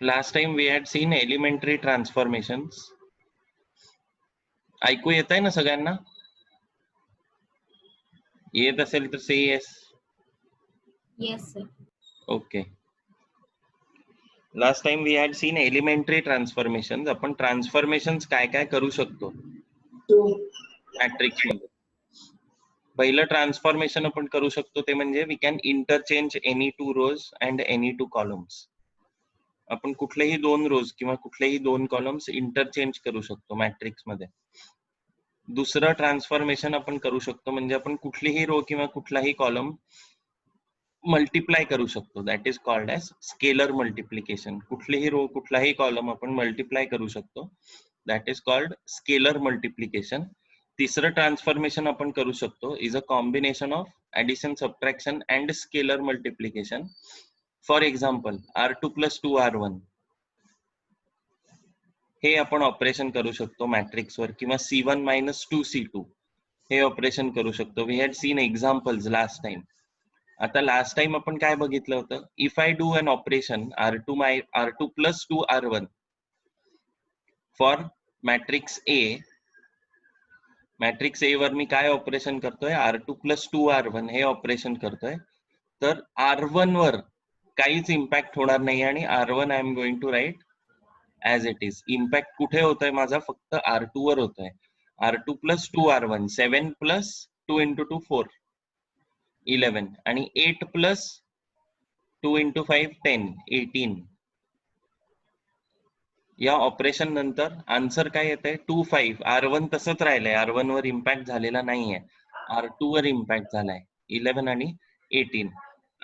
Last time we had seen elementary transformations. ऐकू येत आहे ना सगळ्यांना? येत असेल तर say yes. Yes, sir. Okay. Last time we had seen elementary transformations. आपण transformations काय काय करू शकतो मॅट्रिक्स मध्ये. पहिलं ट्रान्सफॉर्मेशन आपण करू शकतो ते म्हणजे we can interchange any two rows and any two columns. आपण कुठलेही दोन रोज किंवा कुठलेही दोन कॉलम्स इंटरचेंज करू शकतो मॅट्रिक्स मध्ये. दुसरं ट्रान्सफॉर्मेशन आपण करू शकतो म्हणजे आपण कुठलीही रो किंवा कुठलाही कॉलम मल्टिप्लाय करू शकतो. That is called as scalar multiplication. कुठलीही रो कुठलाही कॉलम आपण मल्टिप्लाय करू शकतो. That is called scalar multiplication. तिसरं ट्रान्सफॉर्मेशन आपण करू शकतो is a combination of addition, subtraction and scalar multiplication. For example R2 + 2R1 हे आपण ऑपरेशन करू शकतो मॅट्रिक्स वर, किंवा C1 - 2C2 हे ऑपरेशन करू शकतो. We had seen examples last time. आता लास्ट टाइम आपण काय बघितलं होतं, if I do an operation R2 + 2R1 for matrix A, matrix A वर मी काय ऑपरेशन करतोय, R2 + 2R1 हे ऑपरेशन करतोय, तर R1 वर काहीच इम्पॅक्ट होणार नाही आणि R1 I am going to write as it is. Impact कुठे होतोय माझा, फक्त R2 वर होतोय. R2 + 2R1 7 + 2 × 2 4 11 आणि 8 + 2 × 5 10 18. या ऑपरेशन नंतर आन्सर काय येतंय 2 5. R1 तसंच राहिलंय, R1 वर इम्पॅक्ट झालेला नाहीये, R2 वर इम्पॅक्ट झालाय 11 आणि 18.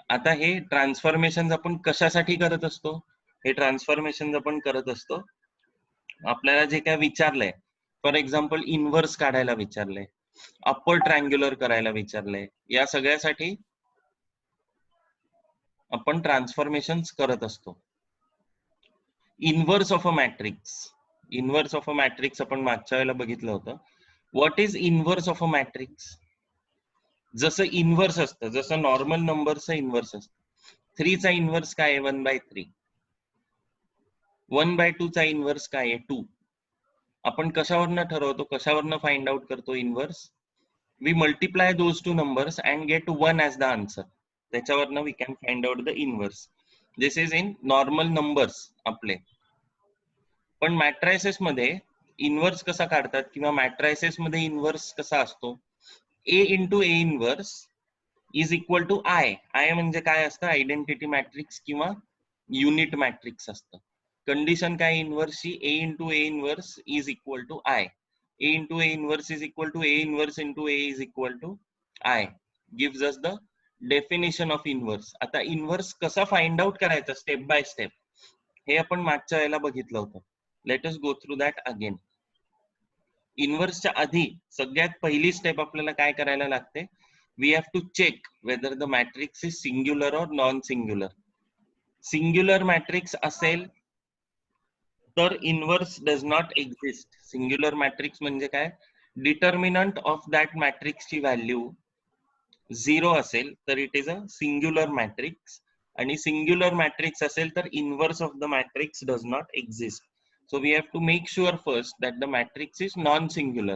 आता हे ट्रान्सफॉर्मेशन आपण कशासाठी करत असतो, हे ट्रान्सफॉर्मेशन आपण करत असतो आपल्याला जे काय विचारलंय, फॉर एक्झाम्पल इनव्हर्स काढायला विचारलंय, अप्पर ट्रायंग्युलर करायला विचारलंय, या सगळ्यासाठी आपण ट्रान्सफॉर्मेशन्स करत असतो. Inverse of a matrix, inverse of a matrix आपण मागच्या वेळेला बघितलं होतं. What is inverse of a matrix? जसं इनव्हर्स असतं, जसं नॉर्मल नंबरचं इनव्हर्स असतं. 3 चा इनव्हर्स काय आहे 1/3. 1/2 चा इनव्हर्स काय आहे 2. आपण कशावरनं ठरवतो, कशावरनं फाइंड आउट करतो inverse? We multiply those two numbers and get 1 as the answer. त्याच्यावरनं we can find out the inverse. This is in normal numbers आपले. पण मॅट्रायसेस मध्ये इनव्हर्स कसा काढतात, किंवा मॅट्रायसेस मध्ये इनव्हर्स कसा असतो, A × A inverse is equal to I. I म्हणजे काय असतं, आयडेंटिटी मॅट्रिक्स किंवा युनिट मॅट्रिक्स असतं. कंडिशन काय इनव्हर्सची, A × A inverse is equal to I. A × A inverse is equal to A inverse × A is equal to I gives us the definition of inverse. आता inverse कसा find out करायचा step by step, हे आपण मागच्या वेळेला बघितलं होतं. Let us go through that again. इनव्हर्सच्या आधी सगळ्यात पहिली स्टेप आपल्याला काय करायला लागते, we have to check whether the matrix is singular or non singular. Singular matrix असेल तर inverse does not exist. Singular matrix म्हणजे काय, डिटर्मिनंट ऑफ दॅट मॅट्रिक्सची व्हॅल्यू 0 असेल तर it is a singular matrix, आणि सिंग्युलर मॅट्रिक्स असेल तर inverse of the matrix does not exist. So we have to make sure first that the matrix is non-singular.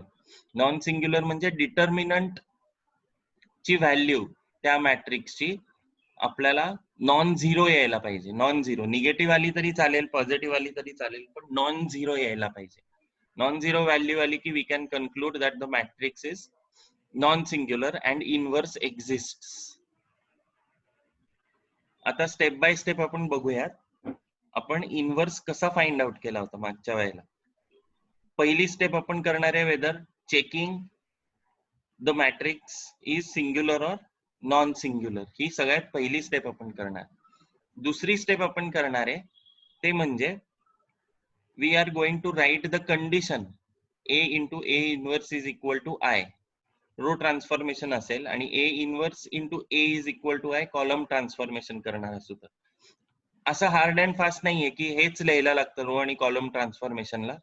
Non-singular म्हणजे determinant ची value त्या मॅट्रिक्सची आपल्याला नॉन झिरो यायला पाहिजे. नॉन झिरो, निगेटिव्ह आली तरी चालेल, पॉझिटिव्ह आली तरी चालेल, पण नॉन झिरो यायला पाहिजे. नॉन झिरो व्हॅल्यू आली की we can conclude that the matrix is non singular and inverse exist. आता स्टेप बाय स्टेप आपण बघूयात. आपण इनव्हर्स कसा फाइंड आउट केला होता मागच्या वेळेला. पहिली स्टेप आपण करणार आहे whether checking the matrix is singular or non singular. ही सगळ्यात पहिली स्टेप आपण करणार. दुसरी स्टेप आपण करणार आहे ते म्हणजे we are going to write the condition A × A inverse is equal to I. Row transformation असेल आणि A inverse × A is equal to I column transformation करणार असू तर. असं हार्ड अँड फास्ट नाहीये की हेच लिहायला लागतं रो आणि कॉलम ट्रान्सफॉर्मेशनला.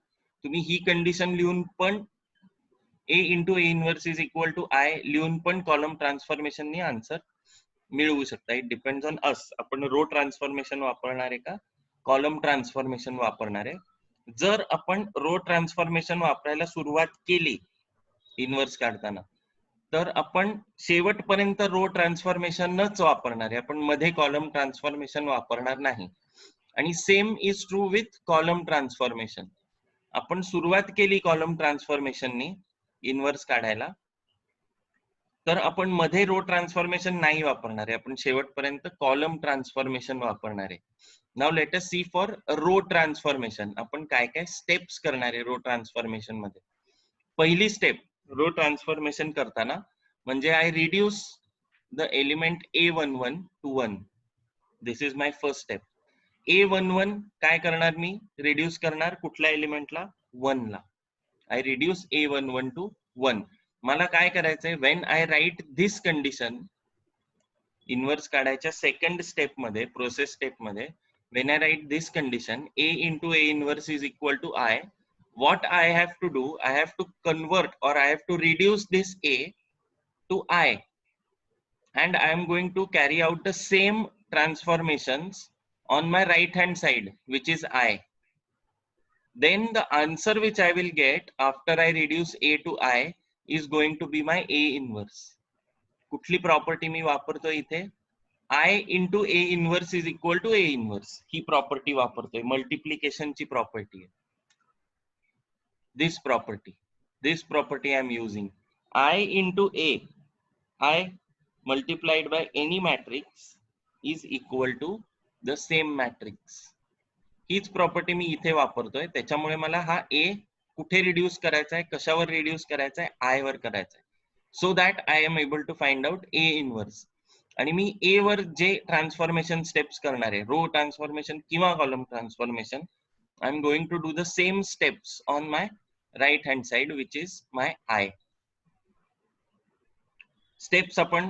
तुम्ही ही कंडिशन लिहून पण A × A inverse is equal to I लिहून पण कॉलम ट्रान्सफॉर्मेशननी आन्सर मिळवू शकता. It depends on us. आपण रो ट्रान्सफॉर्मेशन वापरणार आहे का कॉलम ट्रान्सफॉर्मेशन वापरणार आहे. जर आपण रो ट्रान्सफॉर्मेशन वापरायला सुरुवात केली इन्व्हर्स काढताना, तर आपण शेवटपर्यंत रो ट्रान्सफॉर्मेशनच वापरणार आहे, आपण मध्ये कॉलम ट्रान्सफॉर्मेशन वापरणार नाही. आणि same is true with column transformation. आपण सुरुवात केली कॉलम ट्रान्सफॉर्मेशननी इन्व्हर्स काढायला, तर आपण मध्ये रो ट्रान्सफॉर्मेशन नाही वापरणार आहे, आपण शेवटपर्यंत कॉलम ट्रान्सफॉर्मेशन वापरणार आहे. Now let us see for row transformation आपण काय काय स्टेप्स करणार आहे रो ट्रान्सफॉर्मेशन मध्ये. पहिली स्टेप रो ट्रान्सफॉर्मेशन करताना म्हणजे I reduce the element A11 to 1. This is my first step. A11 काय करणार मी, रिड्यूस करणार कुठल्या एलिमेंटला, 1 ला. I reduce A11 to 1. मला काय करायचंय, when I write this condition inverse काढायच्या सेकंड स्टेप मध्ये, प्रोसेस स्टेप मध्ये, when I write this condition A into A inverse is equal to I, what I have to do, I have to convert or I have to reduce this A to I, and I am going to carry out the same transformations on my right hand side, which is I. Then the answer which I will get after I reduce A to I is going to be my A inverse. कुठली property मी वापरतो इथे, I into A inverse is equal to A inverse. He property वापरतोय, multiplication ची property आहे. This property I am using. I into A, I multiplied by any matrix is equal to the same matrix. हीच property मी इथे वापरतोय, त्याच्यामुळे मला हा A कुठे रिड्यूस करायचा आहे, कशावर रिड्यूस करायचा आहे, I वर करायचा आहे. So that I am able to find out A inverse. आणि मी ए वर जे ट्रान्सफॉर्मेशन स्टेप्स करणार आहे, रो ट्रान्सफॉर्मेशन किंवा column transformation, I am going to do the same steps on my right hand side which is my I. Steps आपण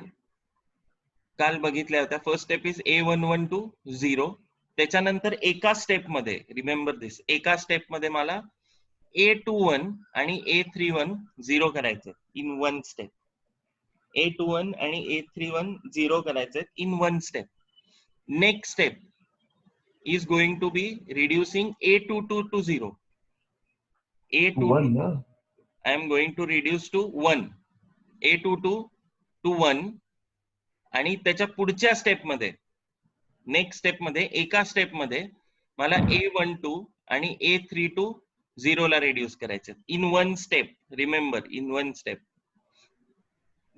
काल बघितल्या होत्या. First step is A11 to 0. त्याच्यानंतर एका स्टेप मध्ये, रिमेंबर दिस, एका स्टेप मध्ये मला A21 आणि A31 0 करायचे इन वन स्टेप. A21 आणि A31 0 करायचे in one step. Next step is going to be reducing A22 to 0. A22 I am going to reduce to 1. A22 to 1. आणि त्याच्या पुढच्या स्टेप मध्ये, नेक्स्ट स्टेप मध्ये, एका स्टेप मध्ये मला A12 आणि A32 0 ला रिड्यूस करायचे in one step. Remember, in one step.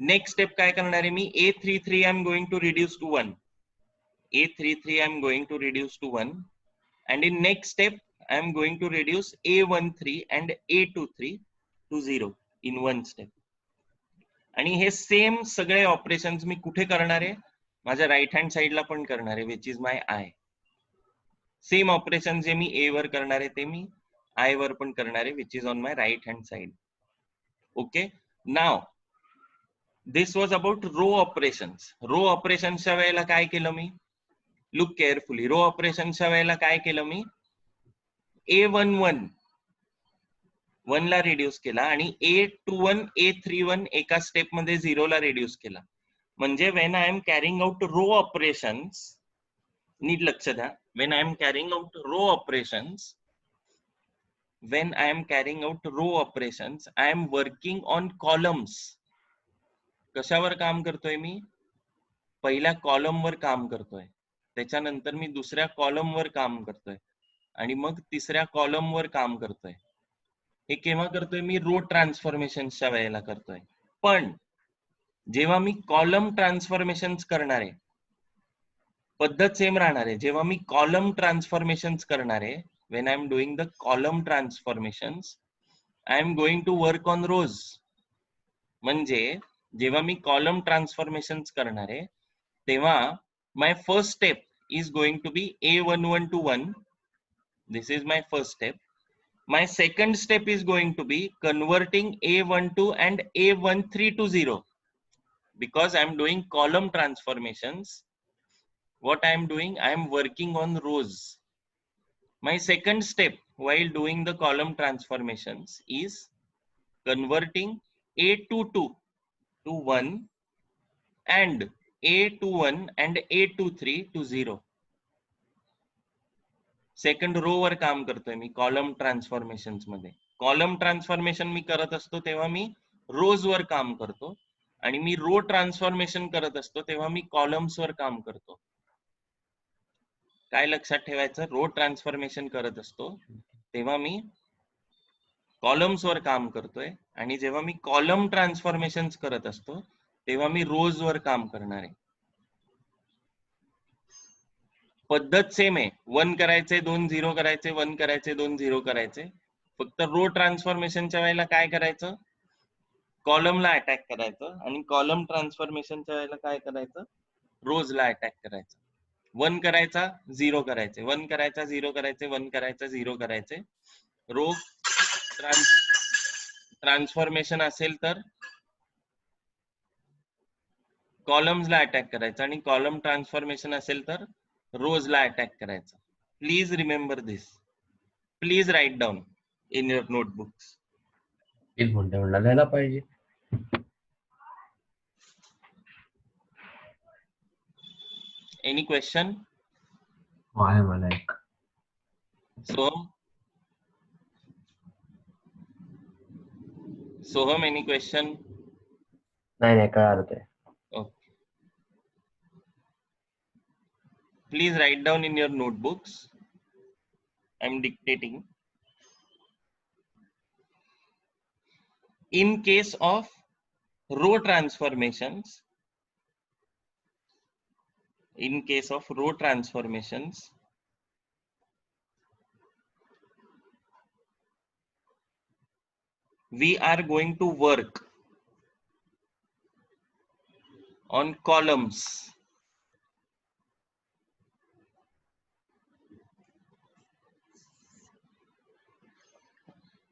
Next step काय करणार आहे मी, A33 I am going to reduce to 1. A33 I am going to reduce to 1. And in next step I am going to reduce A13 and A23 to 0 in one step. आणि हे same सगळे operations मी कुठे करणार आहे, माझ्या right hand साइडला पण करणार आहे, which is my I. Same operation जे मी ए वर करणार आहे ते मी आय वर पण करणार आहे, which is on my right hand side. Okay, now this was about row operations. Row ऑपरेशन्सच्या वेळेला काय केलं मी, लुक केअरफुली. रो ऑपरेशन्सच्या वेळेला काय केलं मी, A11 1 ला रिड्यूस केला आणि A21 A31 एका स्टेप मध्ये 0 ला रिड्यूस केला. म्हणजे when I am carrying out row operations, नीट लक्ष द्या, when I am carrying out row operations, when I am carrying out row operations, I am working on columns. कशावर काम करतोय मी, पहिल्या कॉलम वर काम करतोय, त्याच्यानंतर मी दुसऱ्या कॉलम वर काम करतोय आणि मग तिसऱ्या कॉलम वर काम करतोय. हे केव्हा करतोय मी, रो ट्रान्सफॉर्मेशनच्या वेळेला करतोय. पण जेव्हा मी कॉलम ट्रान्सफॉर्मेशन्स करणार आहे, पद्धत सेम राहणार आहे. जेव्हा मी कॉलम ट्रान्सफॉर्मेशन्स करणार आहे, when I am doing the column transformations, I am going to work on rows. म्हणजे जेव्हा मी कॉलम ट्रान्सफॉर्मेशन्स करणार आहे, तेव्हा my first step is going to be A11 to 1. This is my first step. My second step is going to be converting A12 and A13 to 0. Because I am doing column transformations, what I am doing, I am working on rows. My second step while doing the column transformations is converting A22 to 1 and A21 and A23 to 0. Second row वर काम करतोय मी column transformation मध्ये. Column transformation मी करत असतो तेव्हा मी रोज वर काम करतो, आणि मी रो ट्रान्सफॉर्मेशन करत असतो तेव्हा मी कॉलम्स वर काम करतो. काय लक्षात ठेवायचं, रो ट्रान्सफॉर्मेशन करत असतो तेव्हा मी कॉलम्स वर काम करतोय, आणि जेव्हा मी कॉलम ट्रान्सफॉर्मेशन करत असतो तेव्हा मी रोज वर काम करणार आहे. पद्धत सेम आहे, 1 करायचे 2 0 करायचे, 1 करायचे 2 0 करायचे. फक्त रो ट्रान्सफॉर्मेशनच्या वेळेला काय करायचं, कॉलमला अटॅक करायचं, आणि कॉलम ट्रान्सफॉर्मेशनच्या वेळेला काय करायचं, रोजला अटॅक करायचं. 1 करायचा 0 करायचे, 1 करायचा 0 करायचे, 1 करायचा 0 करायचे. रो ट्रान्सफॉर्मेशन असेल तर कॉलम्सला अटॅक करायचं, आणि कॉलम ट्रान्सफॉर्मेशन असेल तर रोजला अटॅक करायचं. Please remember this. Please write down in your notebooks. एक म्हणला द्यायला पाहिजे. Any question? आहे मला एक. Soham, any question? नाही कळालं ते. Okay. Please write down in your notebooks. I'm dictating. In case of row transformations, we are going to work on columns.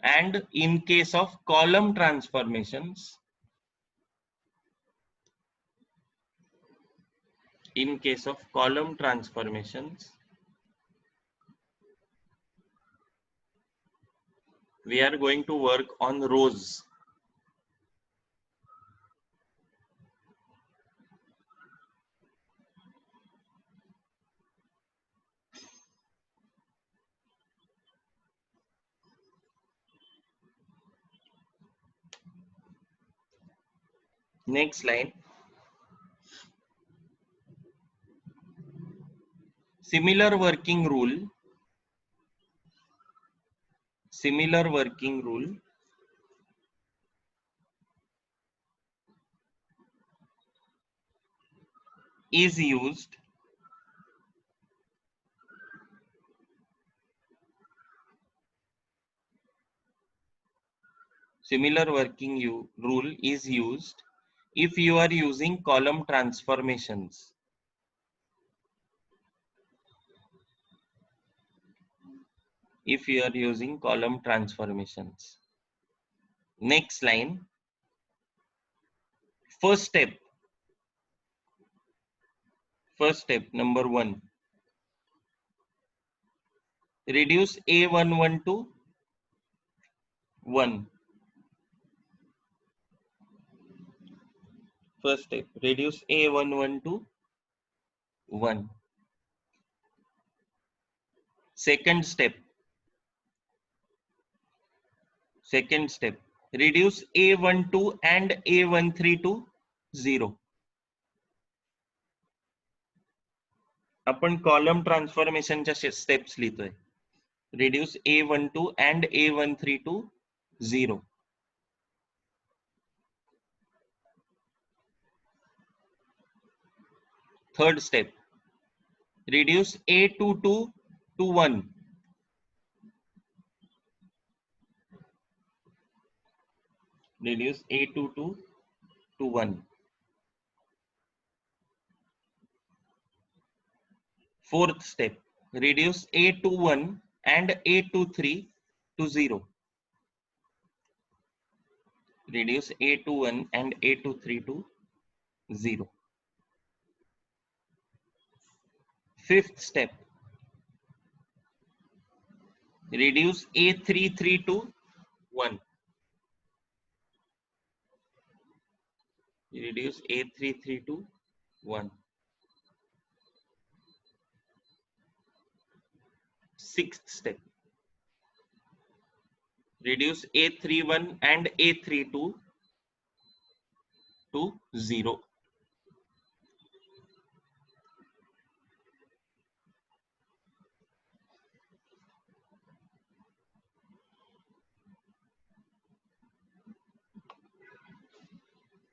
And in case of column transformations, we are going to work on rows. Next line. Similar working rule is used if you are using column transformations. Next line. First step, number 1. Reduce A11 to 1. First step, reduce A11 to 1. Second step, reduce A12 and A13 to 0. आपण column ट्रान्सफॉर्मेशनच्या steps लिहितोय. Reduce A12 and A13 to 0. Third step, reduce A22 to 1. Reduce A22 to 1. Fourth step, reduce A21 and A23 to 0. Reduce A21 and A23 to 0. Fifth step, reduce A33 to 1. Reduce A33 to 1. Sixth step. Reduce A31 and A32 to 0.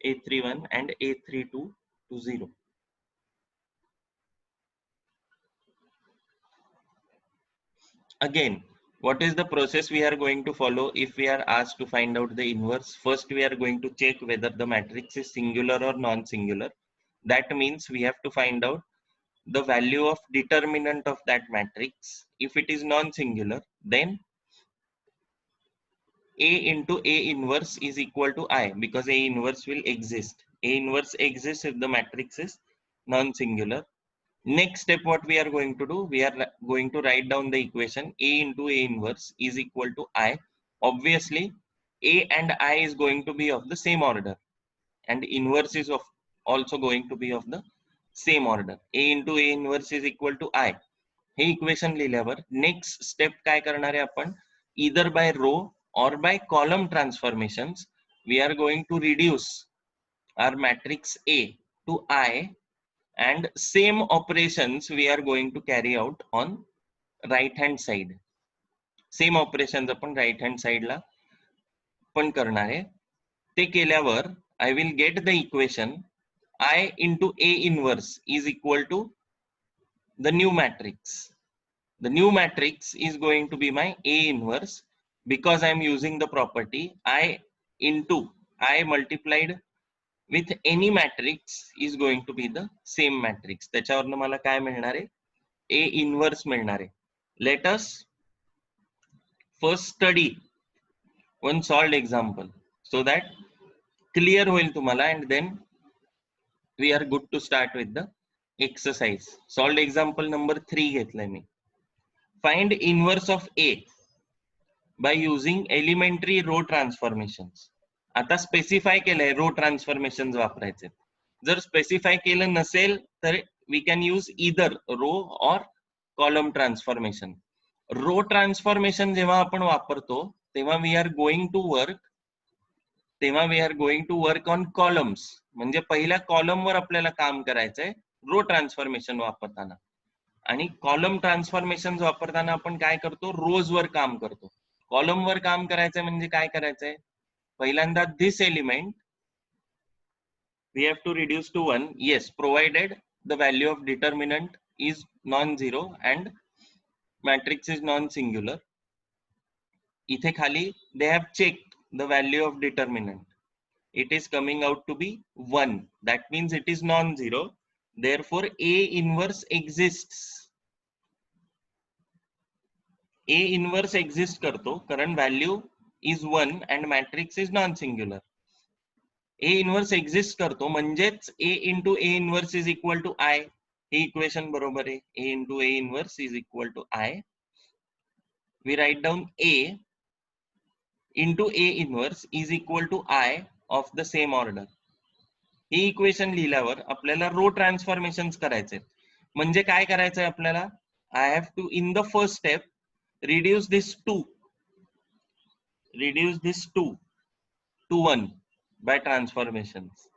A31 and A32 to 0. Again, what is the process we are going to follow if we are asked to find out the inverse? First, we are going to check whether the matrix is singular or non-singular. That means we have to find out the value of determinant of that matrix. If it is non-singular, then A into A inverse is equal to I, because A inverse will exist. A inverse exists if the matrix is non-singular. Next step, what we are going to do, we are going to write down the equation A into A inverse is equal to I. Obviously, A and I is going to be of the same order, and inverse is of also going to be of the same order. A into A inverse is equal to I. हे equation लिहिल्यावर next step काय करणार आहे आपण, either by row or by column transformations we are going to reduce our matrix A to I, and same operations we are going to carry out on right hand side. Same operations आपण right hand side ला पण करणार आहे. ते केल्यावर I will get the equation I into A inverse is equal to the new matrix. The new matrix is going to be my A inverse, because I am using the property I into I multiplied with any matrix is going to be the same matrix. त्याच्यावरनं मला काय मिळणार आहे, A inverse मिळणार आहे. Let us first study one solved example so that clear होईल तुम्हाला, and then we are good to start with the exercise. Solved example number 3 घेतलंय मी. Find inverse of A by using elementary row transformations. आता specify केलंय row transformation वापरायचे. जर specify केलं नसेल तर we can use either row or column transformation. Row transformation जेव्हा आपण वापरतो तेव्हा we are going to work on columns. म्हणजे पहिल्या कॉलम वर आपल्याला काम करायचंय रो ट्रान्सफॉर्मेशन वापरताना, आणि कॉलम ट्रान्सफॉर्मेशन वापरताना आपण काय करतो, रोज वर काम करतो. कॉलम वर काम करायचंय म्हणजे काय करायचंय, पहिल्यांदा this element we have to reduce to 1, yes, provided the value of determinant is non-zero and matrix is non-singular. इथे खाली they have checked the value of determinant. It is coming out to be 1. That means it is non-zero. Therefore, A inverse exists. A inverse exists करतो कारण value is 1 and matrix is non-singular. A inverse exists करतो म्हणजेच A into A inverse is equal to I. हे equation बरोबर आहे. A into A inverse is equal to I. We write down A into A inverse is equal to I of the same order. हे equation लिहिल्यावर आपल्याला row ट्रान्सफॉर्मेशन्स करायचे. म्हणजे काय करायचंय आपल्याला, I have to in the first step reduce this 2 to 1 by transformations.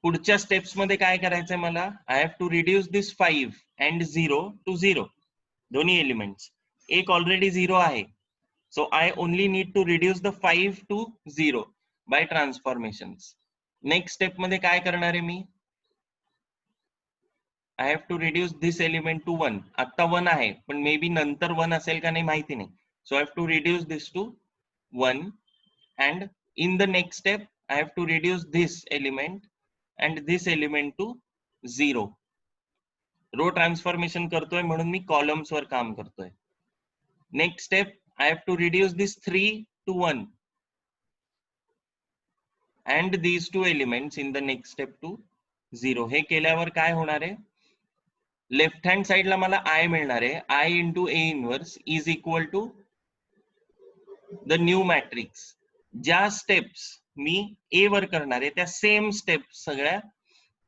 पुढच्या steps मध्ये काय करायचंय मला, I have to reduce this 5 and 0 to 0. दोन्ही एलिमेंट्स, एक ऑलरेडी 0 आहे, so I only need to reduce the 5 to 0 by transformations. Next step मध्ये काय करणार आहे मी, I have to reduce this element to 1. आता 1 आहे पण मे बी नंतर 1 असेल का नाही माहिती नाही, so I have to reduce this to 1, and in the next step I have to reduce this element and this element to 0. Row transformation करतोय म्हणून मी कॉलम्स वर काम करतोय. Next step I have to reduce this 3 to 1 and these two elements in the next step to 0. हे केल्यावर काय होणार आहे, लेफ्ट हँड साइडला मला I मिळणार आहे. I into A inverse is equal to the new matrix. ज्या स्टेप्स मी A वर करणार आहे त्या सेम स्टेप्स सगळ्या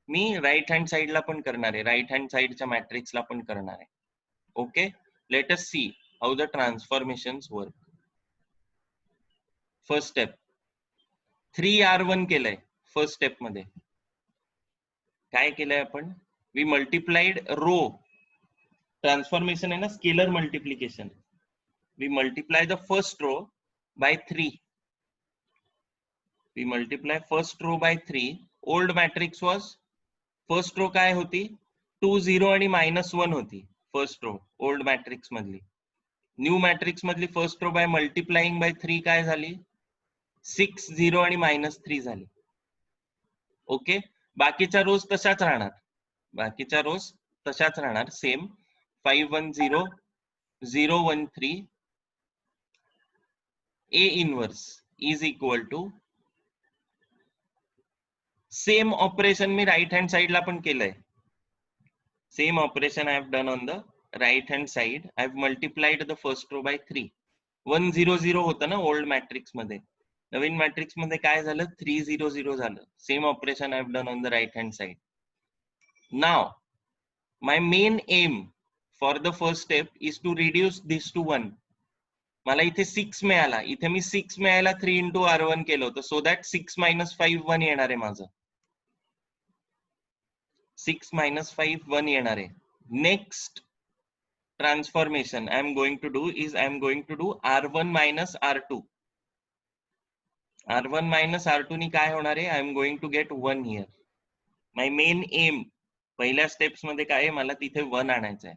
मी राईट हँड साइडला पण करणार आहे, राईट हँड साइडच्या मॅट्रिक्सला पण करणार आहे. Okay, Let us see how the transformations work. First step, 3r1 केलंय फर्स्ट स्टेप मध्ये. काय केलंय आपण? We multiplied row. ट्रान्सफॉर्मेशन आहे ना, scalar multiplication. We multiply the first row by 3. We multiply first row by 3. Old matrix was, first row काय होती? 2 0 आणि -1 होती फर्स्ट रो ओल्ड मॅट्रिक्स मधली. न्यू मॅट्रिक्स मधली first row by multiplying by 3 काय झाली? 6 0 आणि -3 झाली. ओके, बाकीच्या रोज तशाच राहणार. बाकीच्या रोज तशाच राहणार same. 5 1 0 0 1 3 A inverse is equal to, same operation मी राईट हँड साइडला पण केलंय. Same operation I have done on the right hand side. I have multiplied the first row by 3. 1 0 0 होतं ना ओल्ड मॅट्रिक्स मध्ये. नवीन मॅट्रिक्स मध्ये काय झालं? 3 0 0 झालं. Same operation I have done on the right hand side. Now my main aim for the first step is to reduce this to 1. मला इथे 6 मिळाला, इथे मी 6 मिळायला 3 into r1 केलं होतं, सो दॅट 6 - 5 1 येणार आहे माझं. 6 - 5 1 येणार आहे. Next transformation I am going to do is I am going to do r1 - r2. r1 - r2 नी काय होणार आहे? I am going to get 1 here. My main aim पहिल्या स्टेप्स मध्ये काय आहे? मला तिथे 1 आणायचं आहे.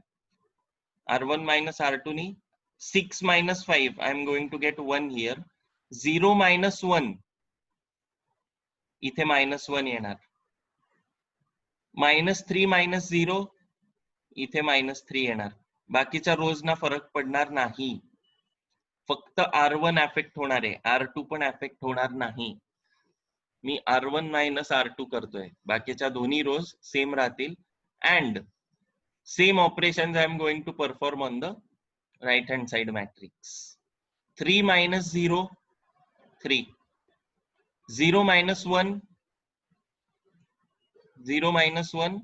r1 - r2 नी 6 - 5 I am going to get 1 here. 0 - 1 इथे -1 येणार. -3 - 0 इथे -3 येणार. बाकीच्या रोजना फरक पडणार नाही. फक्त r1 अफेक्ट होणार आहे, r2 पण अफेक्ट होणार नाही. मी r1 - r2 करतोय, बाकीच्या दोन्ही रोज सेम राहतील. And same operations I am going to perform on the right hand side matrix. 3 - 0 3, 0 - 1 0 - 1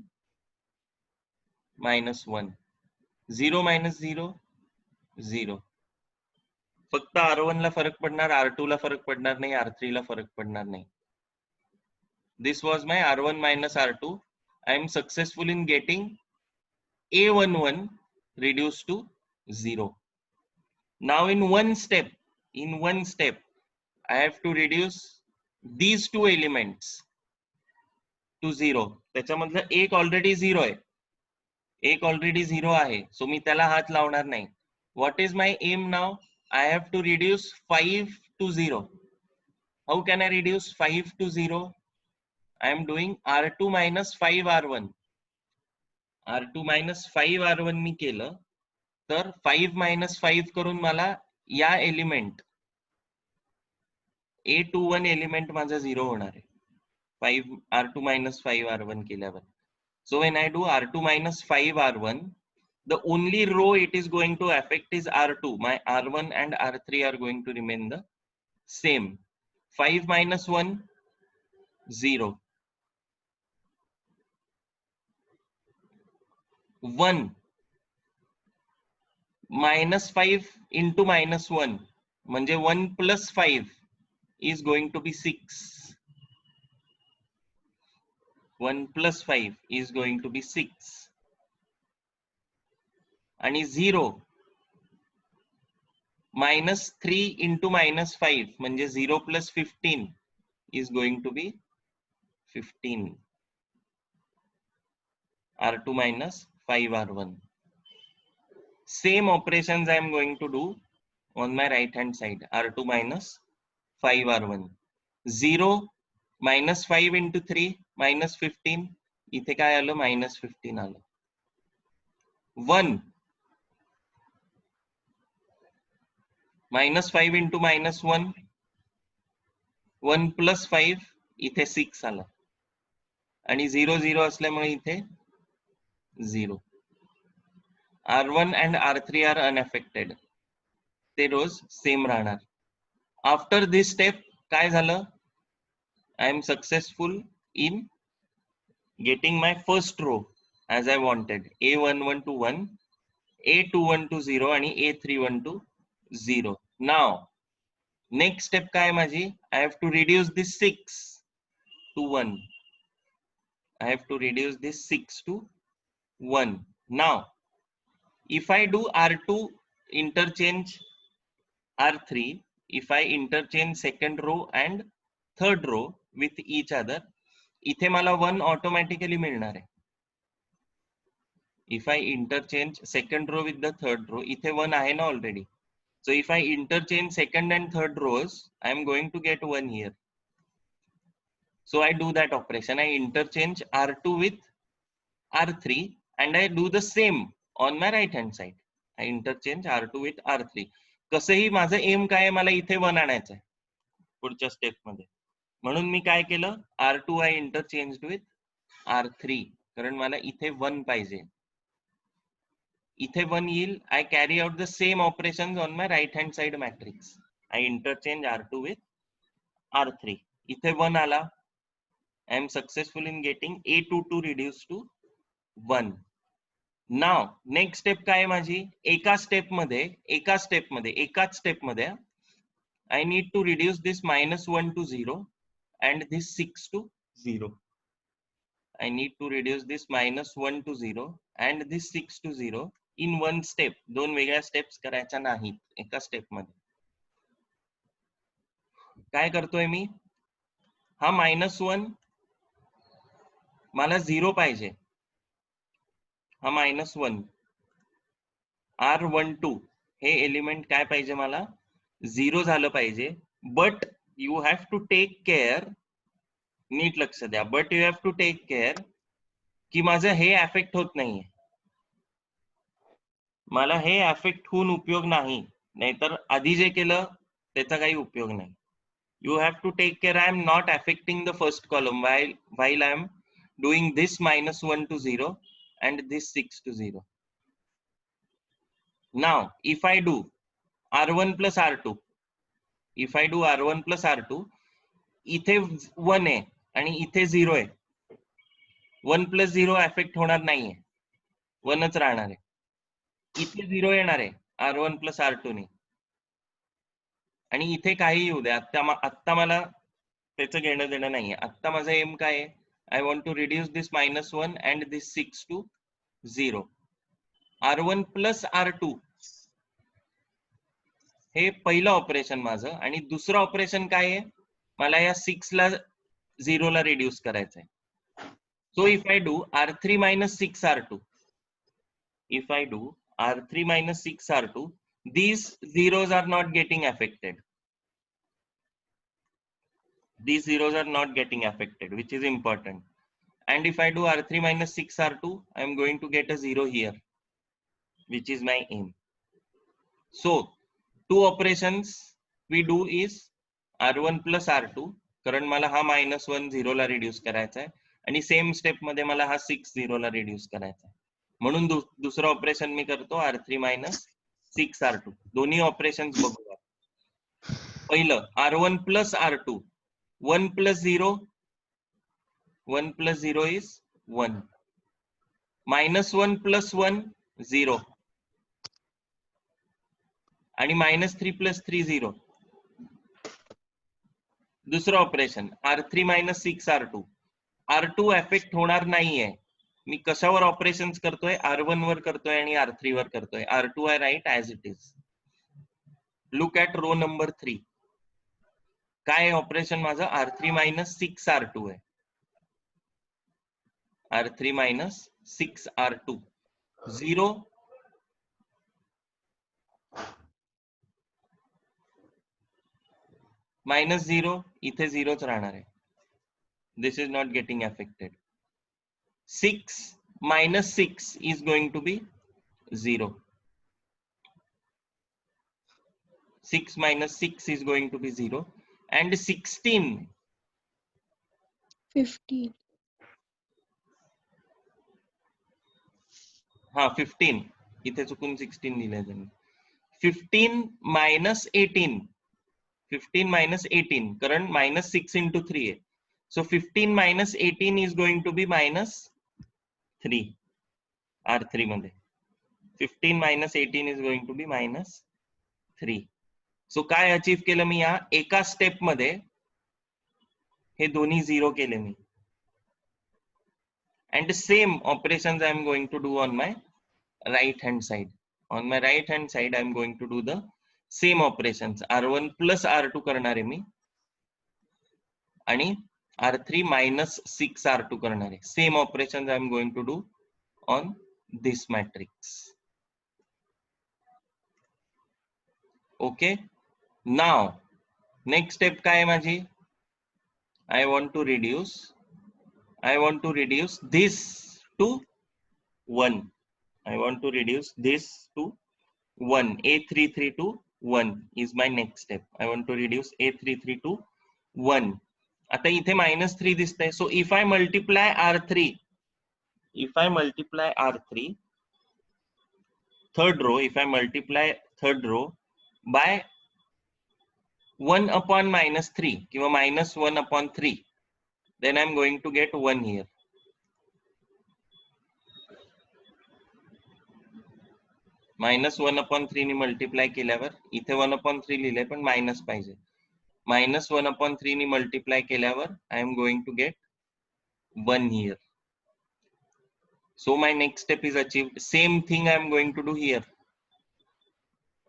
-1, 0 - 0 0. फक्त r1 ला फरक पडणार, r2 ला फरक पडणार नाही, r3 ला फरक पडणार नाही. This was my r1 - r2. I am successful in getting A11 reduced to 0. Now in one step, I have to reduce these two elements to 0. त्याच्यामधलं एक ऑलरेडी 0 आहे, एक ऑलरेडी 0 आहे, सो मी त्याला हात लावणार नाही. What is my aim now? I have to reduce 5 to 0. How can I reduce 5 to 0? I am doing r2 - 5 r1. r2 - 5 r1 मी केलं तर 5 - 5 करून मला या एलिमेंट A21 एलिमेंट माझा 0 होणार आहे. 5 r2 - 5 r1 केल्यावर. So when I do r2 - 5 r1, the only row it is going to affect is r2. My r1 and r3 are going to remain the same. 5 - 1 0, 1 -5 into -1 म्हणजे 1 plus 5 is going to be 6. 1 plus 5 is going to be 6. आणि 0 -3 into -5 म्हणजे 0 plus 15 is going to be 15. r2 - 5 r1. Same operations I am going to do on my right hand side. r2 - 5 r1. 0 -5 into 3 -15. इथे काय आलं? -15 आलं. 1 -5 into -1 1 plus 5 इथे 6 आलं. आणि 0 0 असल्यामुळे इथे 0. r1 and r3 are unaffected. ते रोज सेम राहणार. आफ्टर दिस स्टेप काय झालं? I am successful in getting my first row as I wanted. A11 to 1, A21 to 0 आणि A31 to 0. Now next step काय माझी? I have to reduce this 6 to 1. I have to reduce this 6 to 1. Now if I do R2 interchange R3, if I interchange second row and third row with each other, इथे मला 1 automatically मिळणार आहे. If I interchange second row with the third row, इथे 1 आहे ना already. So if I interchange second and third rows, I am going to get 1 here. So I do that operation. I interchange R2 with R3 and I do the same on my right hand side. I interchange R2 with R3. कसंही माझं aim काय आहे, मला इथे 1 आणायचं आहे पुढच्या step मध्ये. म्हणून मी काय केलं, R2 I interchanged with R3 कारण मला इथे 1 पाहिजे. इथे 1 येईल. I carry out the same operations on my right hand side matrix. I interchange R2 with R3. इथे 1 आला. I am successful in getting A22 reduced to 1. Now next step काय आहे माझी? एकाच स्टेप मध्ये I need to reduce this -1 to 0 and this 6 to 0. I need to reduce this -1 to 0 and this 6 to 0 in one step. दोन वेगळ्या steps करायच्या नाहीत एका स्टेप मध्ये. काय करतोय मी? हा -1 मला 0 पाहिजे. हा -1 R12 हे एलिमेंट काय पाहिजे मला? 0 झालं पाहिजे. But you have to take care, नीट लक्ष द्या, but you have to take care की माझं हे अफेक्ट होत नाहीये. मला हे अफेक्ट होऊन उपयोग नाही, नाहीतर आधी जे केलं त्याचा काही उपयोग नाही. You have to take care I am not affecting the first column while I am doing this -1 to 0 and this 6 to 0. Now if I do R1 plus R2, if I do R1 plus R2, इथे 1 आहे आणि इथे 0 आहे. 1 plus 0 affect होणार नाहीये, 1च राहणार आहे. इथे 0 येणार आहे R1 plus R2 ने आणि इथे काही येऊ दे. आत्ता मला त्याचं घेणं देणं नाहीये. आत्ता माझं एम काय आहे? I want to reduce this -1 and this 6 to 0. R1 plus R2 हे पहिलं ऑपरेशन माझं. आणि दुसरं ऑपरेशन काय आहे? मला या 6 ला 0 ला रिड्यूस करायचंय. So if I do R3 minus 6 R2, if I do R3 minus 6 R2, these zeros are not getting affected. These zeros are not getting affected, which is important. And if I do R3 minus 6 R2, I am going to get a 0 here, which is my aim. So, two operations we do is R1 plus R2, कारण मला हा -1 0 ला reduce करायचा आहे आणि same step मध्ये मला हा 6 0 ला रिड्यूस करायचा आहे. म्हणून दुसरं ऑपरेशन मी करतो R3 minus 6 R2. दोन्ही ऑपरेशन्स बघूया. पहिलं R1 plus R2, 1 plus 0, 1 plus 0 is 1. -1 plus 1, 0. आणि -3 plus 3, 0. दुसरं operation R3 minus 6 R2. R2 affect होणार नाहीये. मी कशावर ऑपरेशन्स करतोय? R1 वर करतोय आणि R3 वर करतोय. R2 I write as it is. Look at row number 3. काय ऑपरेशन माझं? R3 minus 6 R2 आहे. R3 minus 6 R2. 0. -0, इथे 0च राहणार आहे. This is not getting affected. 6 minus 6 is going to be 0. 6 minus 6 is going to be 0. And 16. 15. हा 15. इथे चुकून 16 दिलंय त्यांनी. 15 minus 18. 15 minus 18. कारण -6 into 3 आहे. So 15 minus 18 is going to be -3 R3 मध्ये. 15 minus 18 is going to be minus 3. So काय achieve केलं मी या एका स्टेप मध्ये, हे दोन्ही 0 केले मी. And the same operations I am going to do on my right hand side. On my right hand side I am going to do the same operations. R1 plus R2 करणार आहे मी आणि R3 minus 6 R2 करणार आहे. Same operations I am going to do on this matrix. Okay. Now next step काय आहे माझी? I want to reduce this to 1. I want to reduce this to 1. A33 to 1 is my next step. I want to reduce A33 to 1. आता इथे -3 दिसतंय. So if I multiply R3, third row, if I multiply third row by 1 upon -3 किंवा -1 upon 3, then I'm going to get 1 here. -1 upon 3 ने multiply केल्यावर इथे 1 upon 3 लिहिले पण minus पाहिजे. -1 upon 3 ने मल्टिप्लाय केल्यावर I am going to get 1 here. So my next step is achieved. Same thing I am going to do here.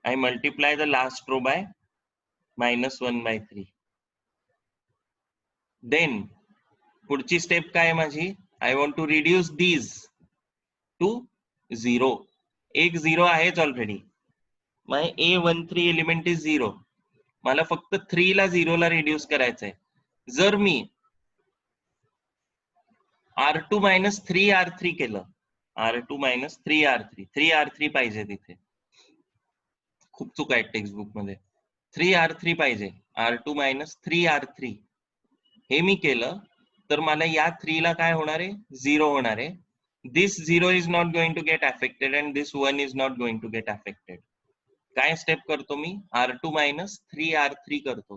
I multiply the last row by -1/3. Then पुढची step काय आहे माझी? I want to reduce these to 0. एक 0 आहेच already. My A13 element is 0. मला फक्त 3 ला 0 ला रिड्यूस करायचंय. जर मी R2 minus 3R3 केलं, R2 minus 3R3, 3R3 पाहिजे तिथे. खूप चूक आहे टेक्स्टबुक मध्ये. 3R3 पाहिजे. R2 minus 3R3 हे मी केलं तर मला या 3 ला काय होणार आहे? 0 होणार आहे. This 0 is not going to get affected and this 1 is not going to get affected. काय स्टेप करतो मी? R2 minus 3R3 करतो.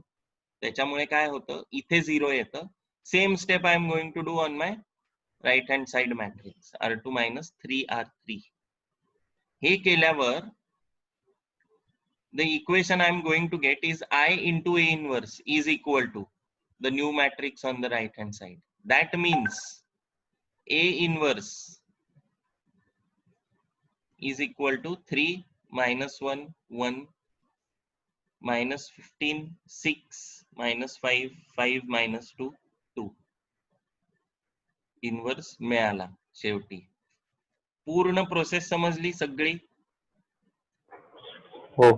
त्याच्यामुळे काय होतं? इथे 0 येतं. Same step I am going to do on my right hand side matrix. R2 minus 3R3 हे केल्यावर the equation I am going to get is I into A inverse is equal to the new matrix on the right hand side. That means A inverse is equal to 3 minus 1 1 minus 15 6 minus 5 5 minus 2 2. Inverse मिळाला शेवटी. पूर्ण process समजली सगळी? हो.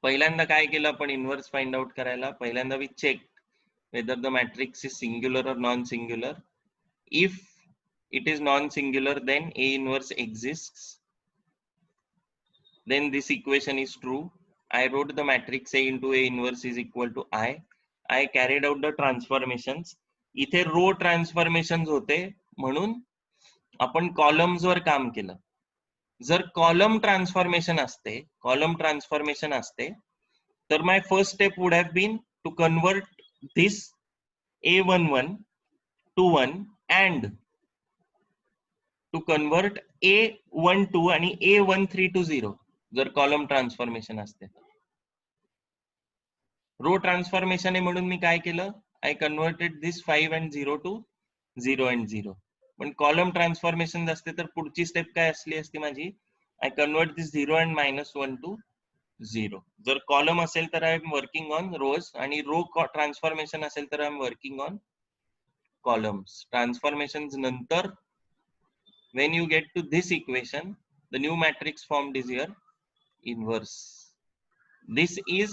पहिल्यांदा काय केलं आपण इन्व्हर्स फाइंड आउट करायला? पहिल्यांदा we check whether the matrix is singular or non-singular. If it is non-singular, then A inverse exists. Then this equation is true. I wrote the matrix A into A inverse is equal to I. I carried out the transformations. इथे row ट्रान्सफॉर्मेशन्स होते म्हणून आपण columns वर काम केलं. जर column transformation असते तर my first step would have been to convert this A11 to 1 and to convert A12 आणि A13 to 0 जर कॉलम ट्रान्सफॉर्मेशन असते. रो ट्रान्सफॉर्मेशन आहे म्हणून मी काय केलं? I converted this 5 and 0 to 0 and 0. पण कॉलम ट्रान्सफॉर्मेशन असते तर पुढची स्टेप काय असली असती माझी? I convert this 0 and -1 to 0. जर कॉलम असेल तर आय एम वर्किंग ऑन रोज आणि रो ट्रान्सफॉर्मेशन असेल तर I am working on columns. Transformation नंतर when you get to this equation, the new matrix formed is your inverse. This is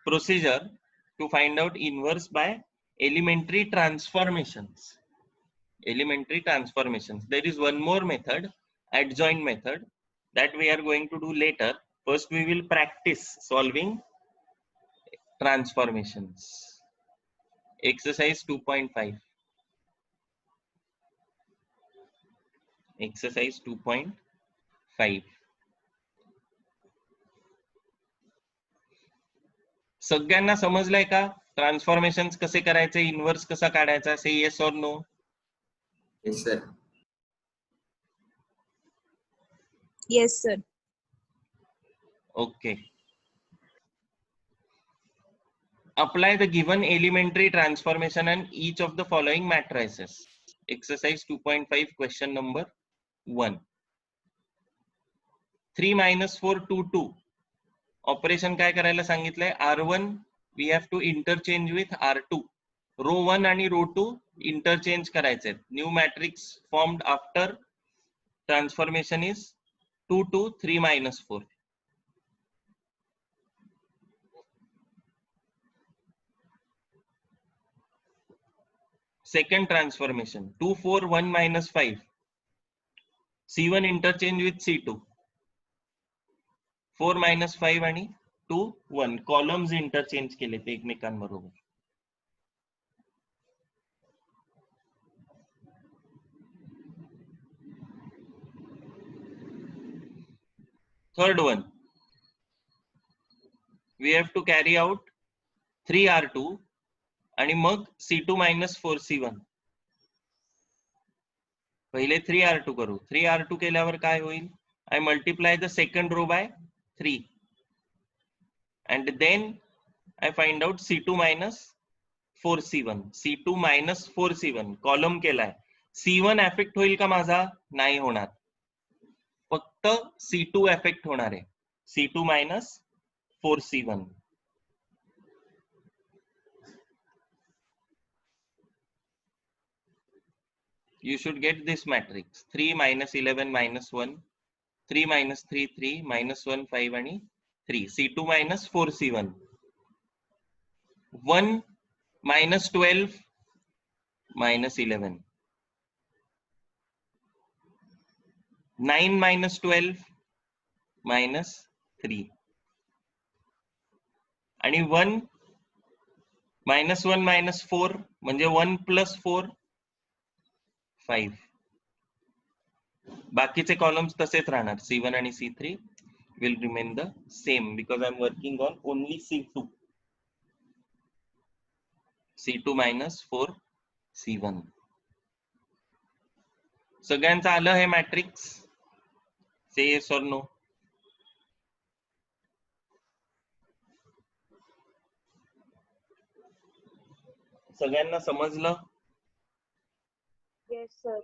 procedure to find out inverse by elementary transformations. Elementary transformations. There is one more method, adjoint method, that we are going to do later. First we will practice solving transformations. Exercise 2.5. Exercise 2.5. सगळ्यांना समजलंय का? ट्रान्सफॉर्मेशन्स कसे करायचे, inverse कसा काढायचा? से yes or no? Yes, sir. Yes, sir. Okay. Apply the given elementary transformation on each of the following matrices. Exercise 2.5 question number 1. 3 minus 4 2 2. Operation काय करायला सांगितलंय? R1 we have to interchange with R2. Row 1 आणि row 2 interchange करायचे. New matrix formed after transformation is 2 2 3 minus 4. Second transformation 2 4 1 minus 5. C1 interchange with C2. 4 minus 5 आणि 2 1 columns interchange केले ते एकमेकांबरोबर. Third one, we have to carry out 3R2 आणि मग C2 minus 4C1. पहिले 3R2 करू. 3R2 केल्यावर काय होईल? I multiply the second row by 3 and then I find out C2 minus 4C1. C2 minus 4C1 column केलाय. C1 affect होईल का माझा? नाही होणार. फक्त C2 अफेक्ट होणार आहे. C2 minus 4C1. You should get this matrix. 3 minus 11 minus 1, 3 minus 3 3 minus 1 5 आणि 3. C2 minus 4C1. 1 minus 12 minus 11. 9 minus 12 minus 3. आणि 1 minus 1 minus 4 म्हणजे 1 plus 4 5. बाकीचे कॉलम्स तसेच राहणार. C1 आणि C3 will remain the same because I'm working on only C2. C2 minus 4 C1. सगळ्यांचं आलं हे matrix? Say yes or no? सगळ्यांना समजलं? Yes, sir.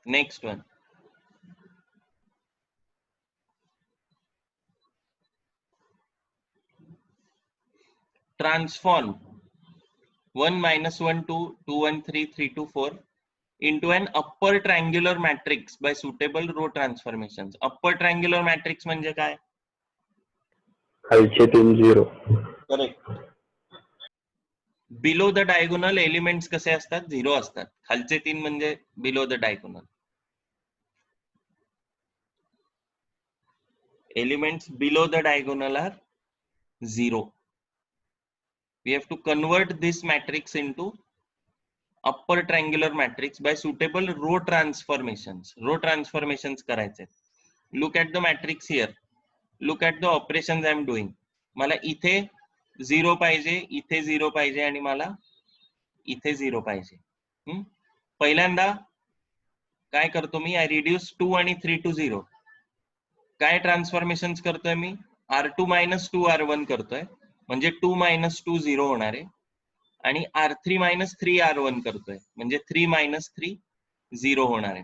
Next one. Transform 1 minus 1 2 2 1 3 3 2 4 into an upper triangular matrix by suitable row transformations. Upper triangular matrix म्हणजे काय? खालचे 3 0. Correct. Below the diagonal elements कसे असतात? 0 असतात. खालचे 3 म्हणजे below the diagonal elements below the diagonal are 0. We have to convert this matrix into upper triangular matrix by suitable row transformations. Row transformations करायचे. Look at the matrix here. Look at the operations I am doing. मला इथे 0 पाहिजे, इथे 0 पाहिजे आणि मला इथे 0 पाहिजे. पहिल्यांदा काय करतो मी? I reduce 2 आणि 3 to 0. काय ट्रान्सफॉर्मेशन्स करतोय मी? R2 minus 2 R1 करतोय म्हणजे 2 minus 2 0 होणार आहे आणि R3 minus 3 R1 करतोय म्हणजे 3 minus 3 0 होणार आहे.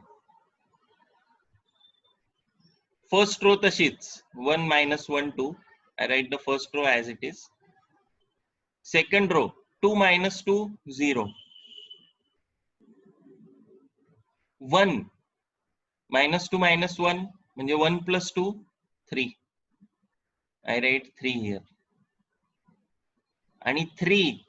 फर्स्ट रो तशीच 1 minus 1 2. I write the first row as it is. Second row 2 minus 2 0. 1 minus 2 minus 1 म्हणजे 1 plus 2 3. I write 3 here. आणि 3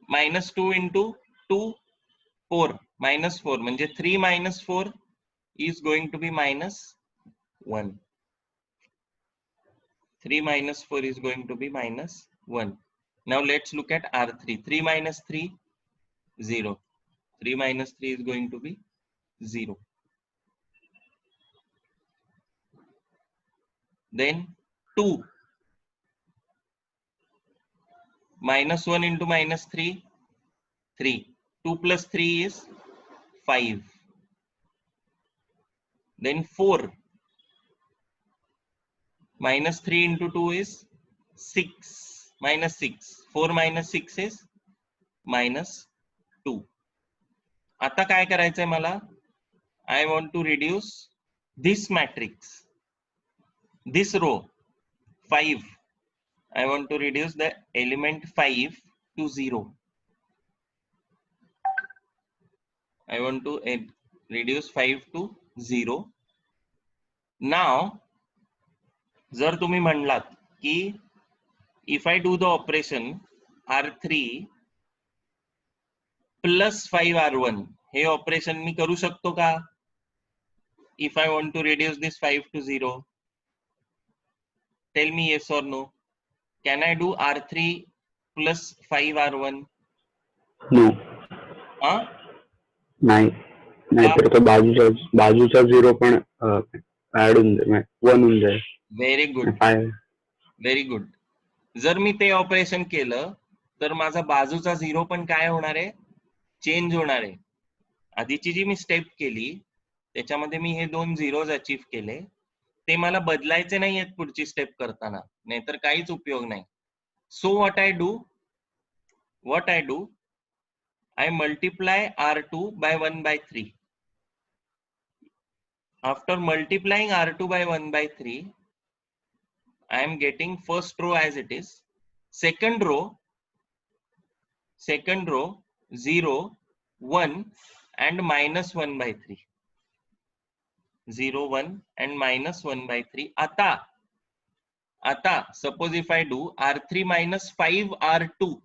minus 2 into 2 4 minus 4 म्हणजे 3 minus 4 is going to be minus 1. 3 minus 4 is going to be minus 1. Now let's look at R3. 3 minus 3 0. 3 minus 3 is going to be 0. Then 2 minus 1 into minus 3, 3. 2 plus 3 is 5. Then 4 minus 3 into 2 is 6. Minus 6. 4 minus 6 is minus 2. आता काय करायचंय मला? I want to reduce this matrix, this row 5. I want to reduce the element 5 to 0. I want to reduce 5 to 0. Now, जर तुम्ही म्हणलात की if I do the operation R3 plus 5 R1, हे operation मी करू शकतो का? If I want to reduce this 5 to 0, tell me yes or no. Can I do R3 plus 5 R1? No हाँ? नाही नाहीतर तो बाजूचा 0 पण ऍड होऊन जाईल 1 होऊन जाईल. Very good, 5 very good. जर मी ते ऑपरेशन केलं तर माझा बाजूचा 0 पण काय होणार आहे? चेंज होणार आहे. आधीची जी मी स्टेप केली त्याच्यामध्ये मी हे 2 झिरोज अचीव केले, ते मला बदलायचे नाही आहेत पुढची स्टेप करताना, नाहीतर काहीच उपयोग नाही. So what I do, I multiply R2 by 1 by 3. After multiplying R2 by 1 by 3, I am getting first row as it is. Second row 0, 1 and minus 1 by 3. 0, 1 and minus 1 by 3. आता suppose if I do R3 minus 5 R2.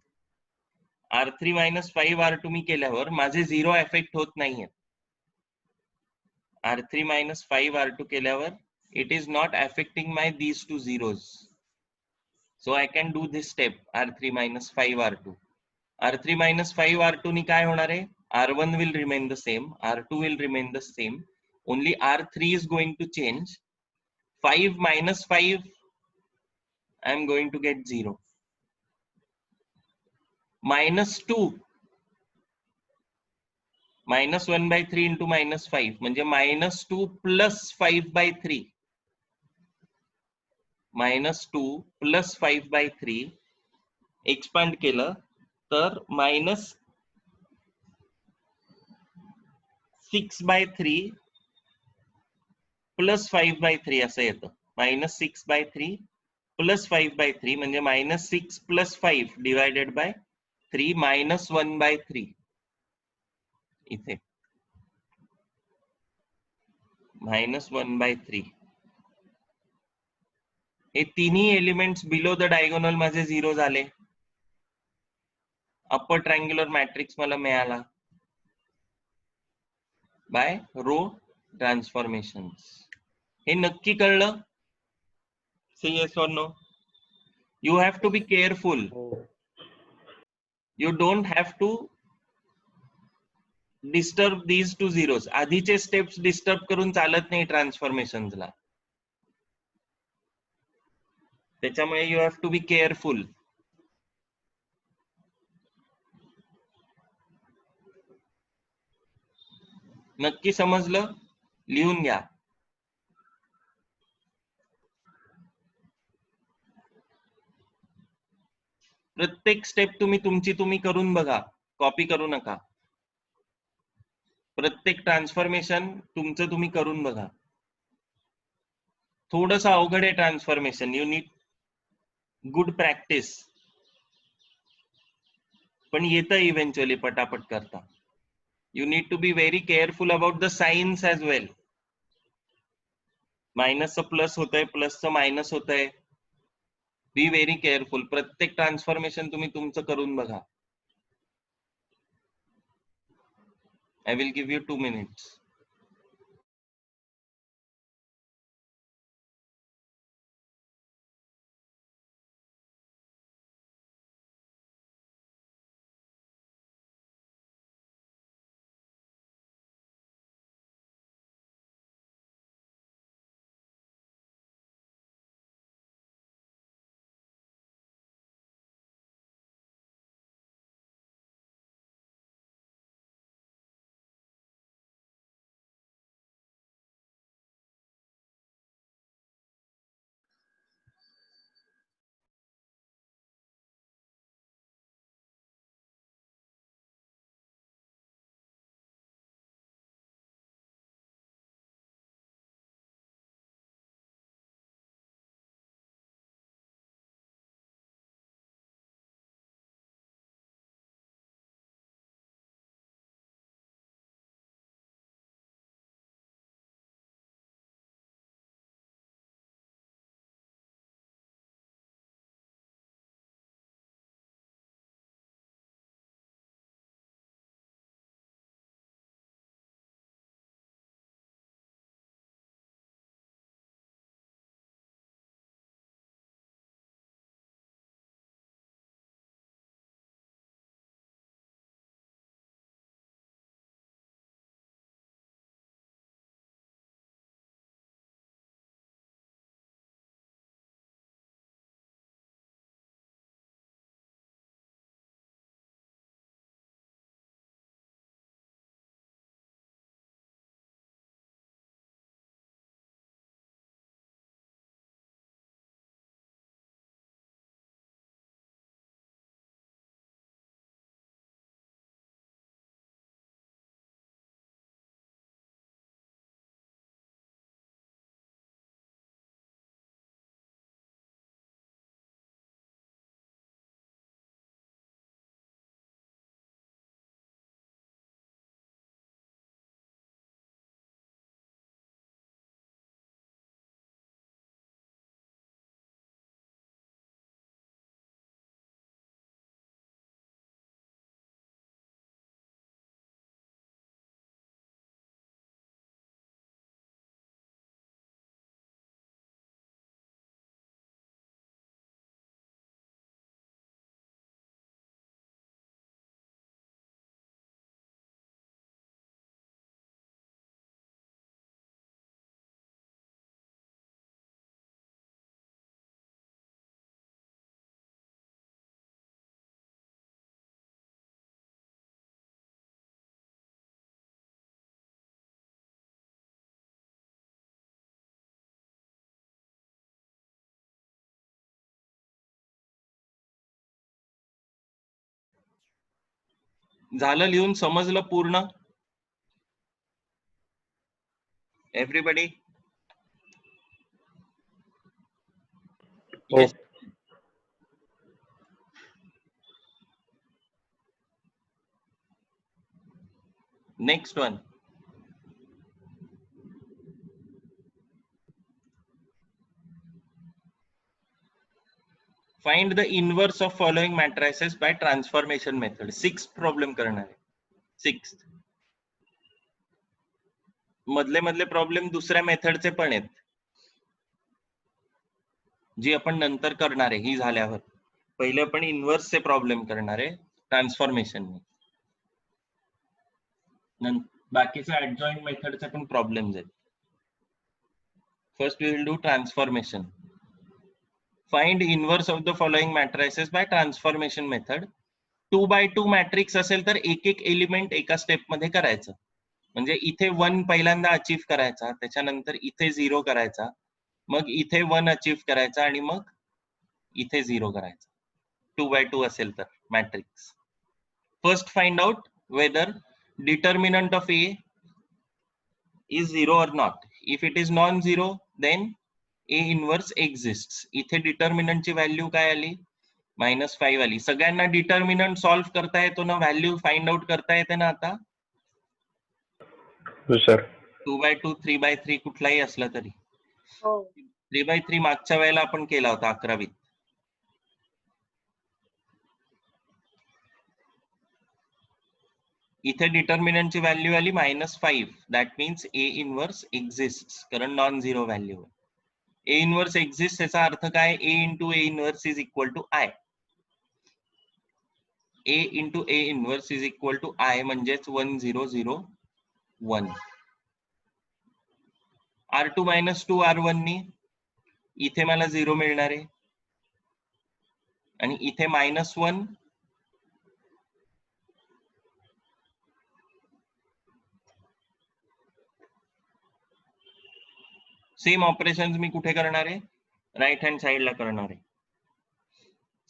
R3 minus 5 R2 मी केल्यावर माझे 0 affect होत नाहीये. R3 minus 5 R2 केल्यावर it is not affecting my these two zeros. So I can do this step R3 minus 5 R2. R3 minus 5 R2 नी काय होणार आहे? R1 will remain the same, R2 will remain the same. Only R3 is going to change. 5 minus 5, I am going to get 0. Minus 2, minus 1 by 3 into minus 5 म्हणजे minus 2 plus 5 by 3. minus 2 plus 5 by 3 expand केलं तर minus 6 by 3 plus 5 by 3 असं येतं. minus 6 by 3 plus 5 by 3 म्हणजे minus 6 plus 5 divided by 3 minus 1 by 3. इथे minus 1 by 3. हे तिन्ही elements below the diagonal माझे 0 झाले. अप्पर ट्रायंग्युलर मॅट्रिक्स मला मिळाला बाय रो ट्रान्सफॉर्मेशन्स. हे नक्की कळलं? Say yes or no. You have to be careful. You don't have to disturb these two zeros. आधीचे स्टेप्स डिस्टर्ब करून चालत नाही ट्रान्सफॉर्मेशन्सला. त्याच्यामुळे you have to be careful. नक्की समजलं? लिहून घ्या. प्रत्येक स्टेप तुम्ही करून बघा, कॉपी करू नका. प्रत्येक ट्रान्सफॉर्मेशन तुमचं तुम्ही करून बघा. थोडंसं अवघड आहे transformation. You need good practice. पण येतं इव्हेंच्युअली पटापट करता. You need to be very careful about the signs as well. Minus plus होतंय, प्लस मायनस होतंय. Be very careful. प्रत्येक ट्रान्सफॉर्मेशन तुम्ही तुमचं करून बघा. I will give you 2 minutes. झालं लिहून? समजलं पूर्ण? एव्हरीबडी? हो. Yes. Next one. Find the inverse of following matrices by transformation method. 6 problem करणार आहे. 6 मधले प्रॉब्लेम दुसऱ्या मेथडचे पण आहेत, जी आपण नंतर करणार आहे. ही झाल्यावर पहिले आपण इनवर्सचे प्रॉब्लेम करणार आहे ट्रान्सफॉर्मेशन. बाकीचे ऍडजॉइंट मेथडचे पण प्रॉब्लेम्स आहेत. First we will do transformation. Find inverse of the following matrices by transformation method. 2x2 matrix असेल तर एक एक एलिमेंट एका स्टेप मध्ये करायचं. म्हणजे इथे 1 पहिल्यांदा अचीव्ह करायचा, त्याच्यानंतर इथे 0 करायचा, मग इथे 1 अचीव्ह करायचा आणि मग इथे 0 करायचा. 2x2 असेल तर matrix. First find out whether determinant of A is 0 or not. If it is non-zero, then A inverse exists. इथे डिटर्मिनंट ची व्हॅल्यू काय आली? -5 आली. सगळ्यांना डिटर्मिनंट सॉल्व्ह करता येतो ना? व्हॅल्यू फाइंड आउट करता येते ना आता? हो सर. 2x2 3x3 कुठलाही असला तरी. हो. 3x3 मागच्या वेळेला आपण केला होता 11वीत. इथे डिटर्मिनंट ची व्हॅल्यू आली -5. That means A inverse exist, कारण non zero value. A inverse exist याचा अर्थ काय? A into A inverse is equal to I. A into A inverse is equal to I म्हणजेच 1 0 0 1. R2 - 2 R1 नी इथे मला 0 मिळणार आहे आणि इथे -1. सेम ऑपरेशन्स मी कुठे करणार आहे? राईट हँड साइडला करणार आहे.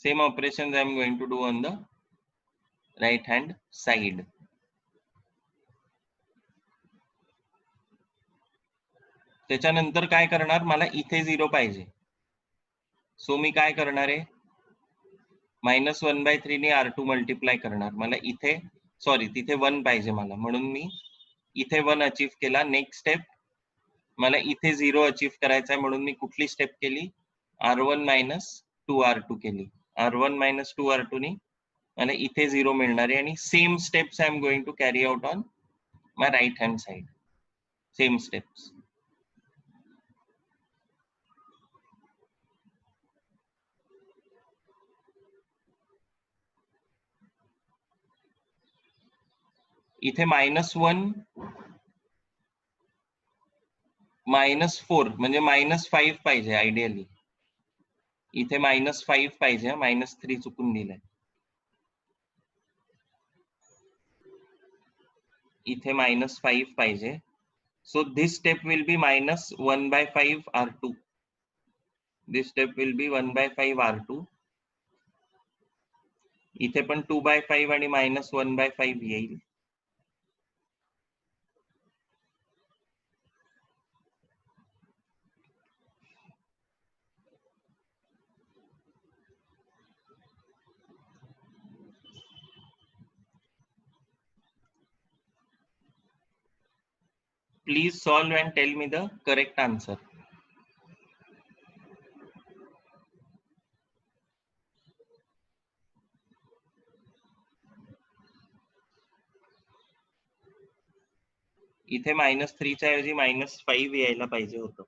Same operations I am going to do on the right hand side. त्याच्यानंतर काय करणार? मला इथे 0 पाहिजे. सो मी काय करणार आहे? -1/3 ने R2 मल्टिप्लाय करणार. मला इथे तिथे 1 पाहिजे मला, म्हणून मी इथे 1 अचीव्ह केला. नेक्स्ट स्टेप मला इथे 0 अचीव्ह करायचा आहे, म्हणून मी कुठली स्टेप केली? R1 - 2R2 केली. R1 - 2R2 नी मला इथे 0 मिळणार आहे आणि same steps I am going to carry out on my right hand side. Same steps. इथे -1 -4 म्हणजे -5 पाहिजे आयडियली. इथे -5 पाहिजे, -3 चुकून दिलंय. इथे -5 पाहिजे. So this step will be -1/5 R2. This step will be 1/5 R2. इथे पण 2/5 आणि -1/5 येईल. Please solve and tell me the correct answer. इथे -3 च्या ऐवजी -5 यायला पाहिजे होतं.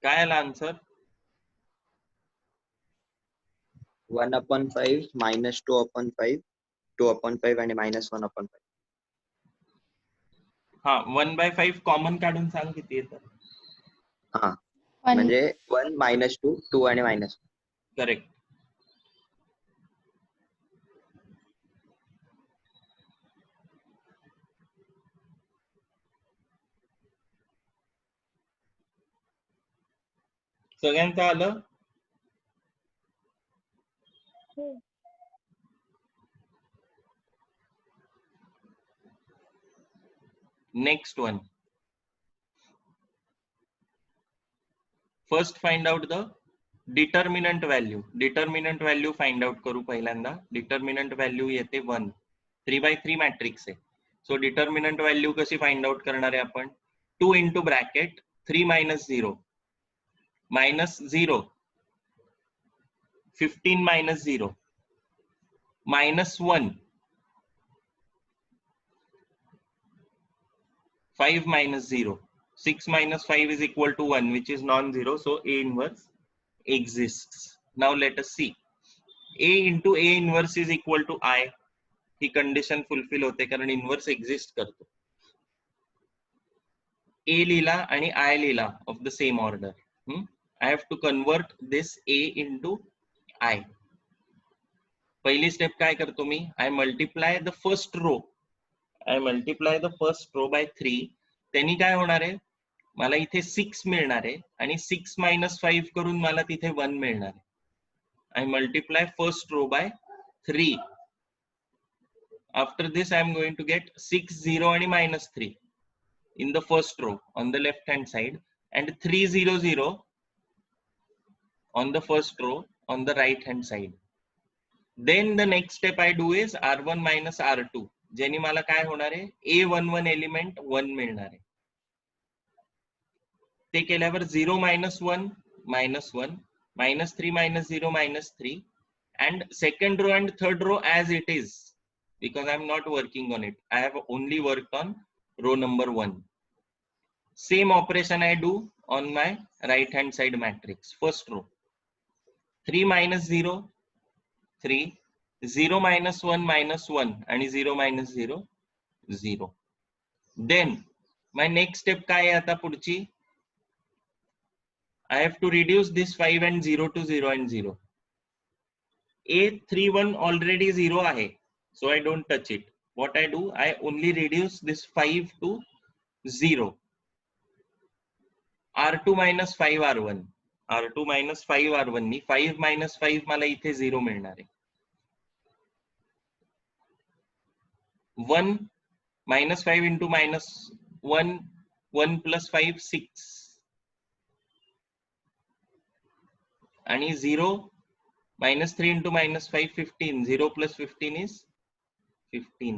काय आला आन्सर? 1/5 minus 2/5 2/5 आणि minus 1/5. हा 1/5 कॉमन काढून सांग किती येतं. हा 1. म्हणजे 1 minus 2 2 आणि minus 1. करेक्ट. सगळ्यांचं आलं? Next one. First find out the determinant value. Determinant value find out करू पहिल्यांदा. डिटर्मिनंट व्हॅल्यू येते 1. 3x3 मॅट्रिक्स आहे. सो डिटर्मिनंट व्हॅल्यू कशी फाइंड आउट करणार आहे आपण? 2 into bracket 3 minus 0 minus 0 15 minus 0 minus 1 5 minus 0 6 minus 5 is equal to 1, which is non-zero, so A inverse exists. Now let us see. A into A inverse is equal to I. He condition fulfil होते कारण inverse exist करतो. A लिहिला आणि I लिहिला of the same order. I have to convert this A into I. पहिली step काय करतो मी? I multiply the first row. I multiply the first row by 3. त्यांनी काय होणार आहे? मला इथे 6 मिळणार आहे आणि 6 minus 5 करून मला तिथे 1 मिळणार आहे. I multiply first row by 3. After this I am going to get 6 0 and minus 3 in the first row on the left hand side and 3 0 0 on the first row on the right hand side. Then the next step I do is R1 minus R2. ज्याने मला काय होणार आहे? A11 element 1 मिळणार आहे. ते केल्यावर 0 minus 1 minus 1 minus 3 minus 0 minus 3 and second row and third row as it is, because I am not working on it. I have only worked on row number 1. Same operation I do on my right hand side matrix. First row 3 minus 0 3 0 minus 1 minus 1 and 0 minus 0 0. Then my next step काय आहे आता पुढची? I have to reduce this 5 and 0 to 0 and 0. A31 already 0 आहे, so I don't touch it. What I do, I only reduce this 5 to 0. R2 minus 5 R1. R2 minus 5 R1 नी 5 minus 5 मला इथे 0 मिळणार आहे. 1 minus 5 into minus 1 1 plus 5 6 आणि 0 minus 3 into minus 5 15. 0 plus 15 is 15.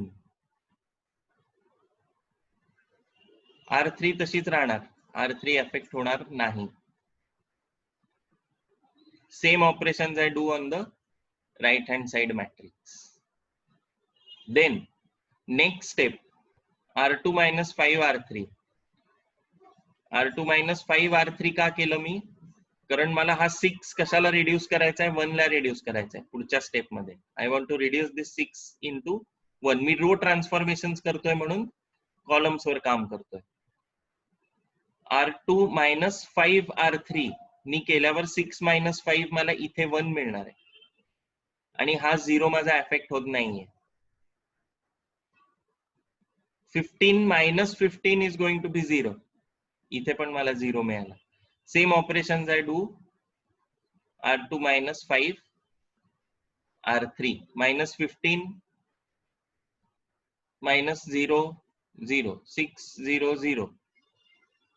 R3 तशीच राहणार. R3 affect होणार नाही. Same operations I do on the right hand side matrix. Then next step R2 minus 5 R3. R2 minus 5 R3 का केलं मी? कारण मला हा 6 कशाला रिड्यूस करायचा आहे? 1 ला रिड्यूस करायचा आहे पुढच्या स्टेप मध्ये. I want to reduce this 6 into 1. मी रो ट्रान्सफॉर्मेशन करतोय म्हणून कॉलम्स वर काम करतोय. R2 minus 5 R3 नी केल्यावर 6 minus 5 मला इथे 1 मिळणार आहे आणि हा 0 माझा अफेक्ट होत नाहीये. 15 minus 15 is going to be 0. इथे पण मला 0 मिळाला. Same operations I do R2 minus 5 R3 minus 15 minus 0 0 6 0 0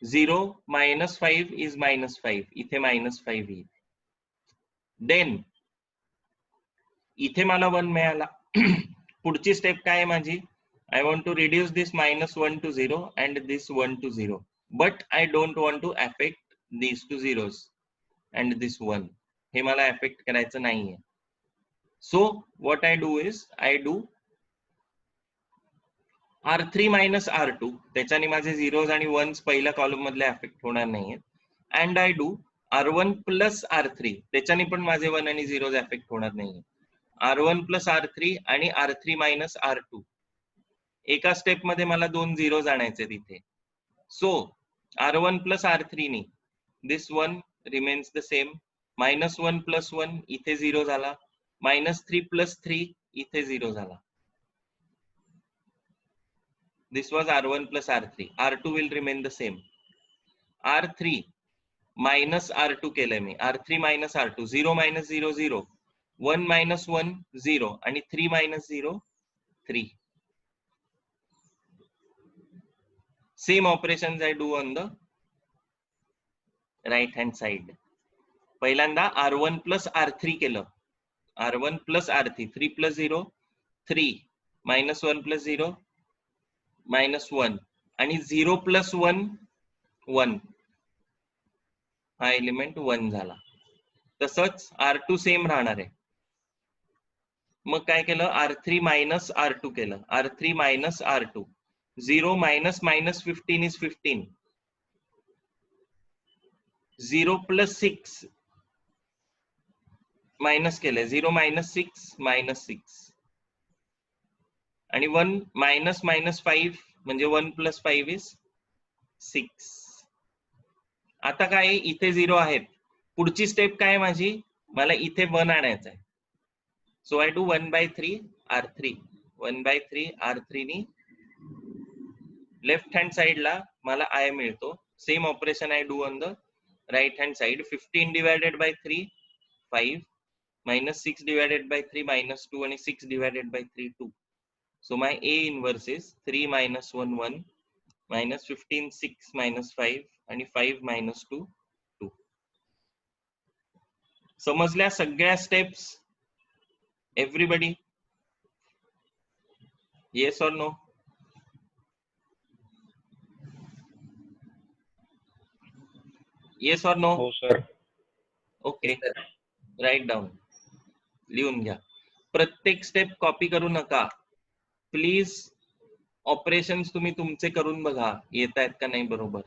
0 minus 5 is minus 5. इथे minus 5 येईल. Then इथे मला 1 मिळाला. पुढची स्टेप काय आहे माझी? I want to reduce this minus 1 to 0 and this 1 to 0. But I don't want to affect these two zeros and this 1. हे मला affect करायचं नाहीये. So what I do is I do R3 minus R2. त्याच्याने माझे zeros आणि 1s पहिल्या column मधले affect होणार नाहीये. And I do R1 plus R3, त्याच्याने पण माझे 1 आणि 0 एफेक्ट होणार नाही. R1 प्लस R3 आणि R3 मायनस R2. एका स्टेप मध्ये मला 2 झिरोज आणायचे तिथे. सो R1 प्लस R3 नी this one remains the same. -1 plus 1 इथे 0 झाला. -3 प्लस 3 इथे 0 झाला. This was R1 plus R3. R2 will remain the same. R3 minus R2 केलंय मी. R3 minus R2. 0 minus 0, 0. 1 minus 1, 0. आणि 3 minus 0, 3. Same operations I do on the right hand side. पहिल्यांदा R1 plus R3 केलं. R1 plus R3. 3 plus 0, 3. Minus 1 plus 0, -1 आणि 0 plus 1, 1. हा element 1 झाला. तसंच R2 same राहणार आहे. मग काय केलं, R3 मायनस R2 केलं. R3 minus R2. 0 minus minus 15 is 15. 0 plus 6 minus केलंय. 0 मायनस 6 मायनस 6. आणि 1 मायनस मायनस 5 म्हणजे 1 प्लस 5 इज 6. आता काय, इथे 0 आहेत. पुढची स्टेप काय माझी, मला इथे 1 आणायचं आहे. So I do 1/3 R3. 1/3 R3 नी लेफ्ट हँड साइडला मला I मिळतो. Same operation I do on the right hand side. 15 divided by 3 5, -6 divided by 3 -2 आणि 6 divided by 3 2. So my A inverse is 3 minus 1 1 minus 15 6 minus 5 आणि 5 minus 2 2. समजल्या सगळ्या steps everybody? Yes or no? Yes or no? हो sir. Okay, right down, लिहून घ्या. प्रत्येक step copy करू नका प्लीज. ऑपरेशन्स तुम्ही तुमचे करून बघा, येत आहेत का नाही बरोबर.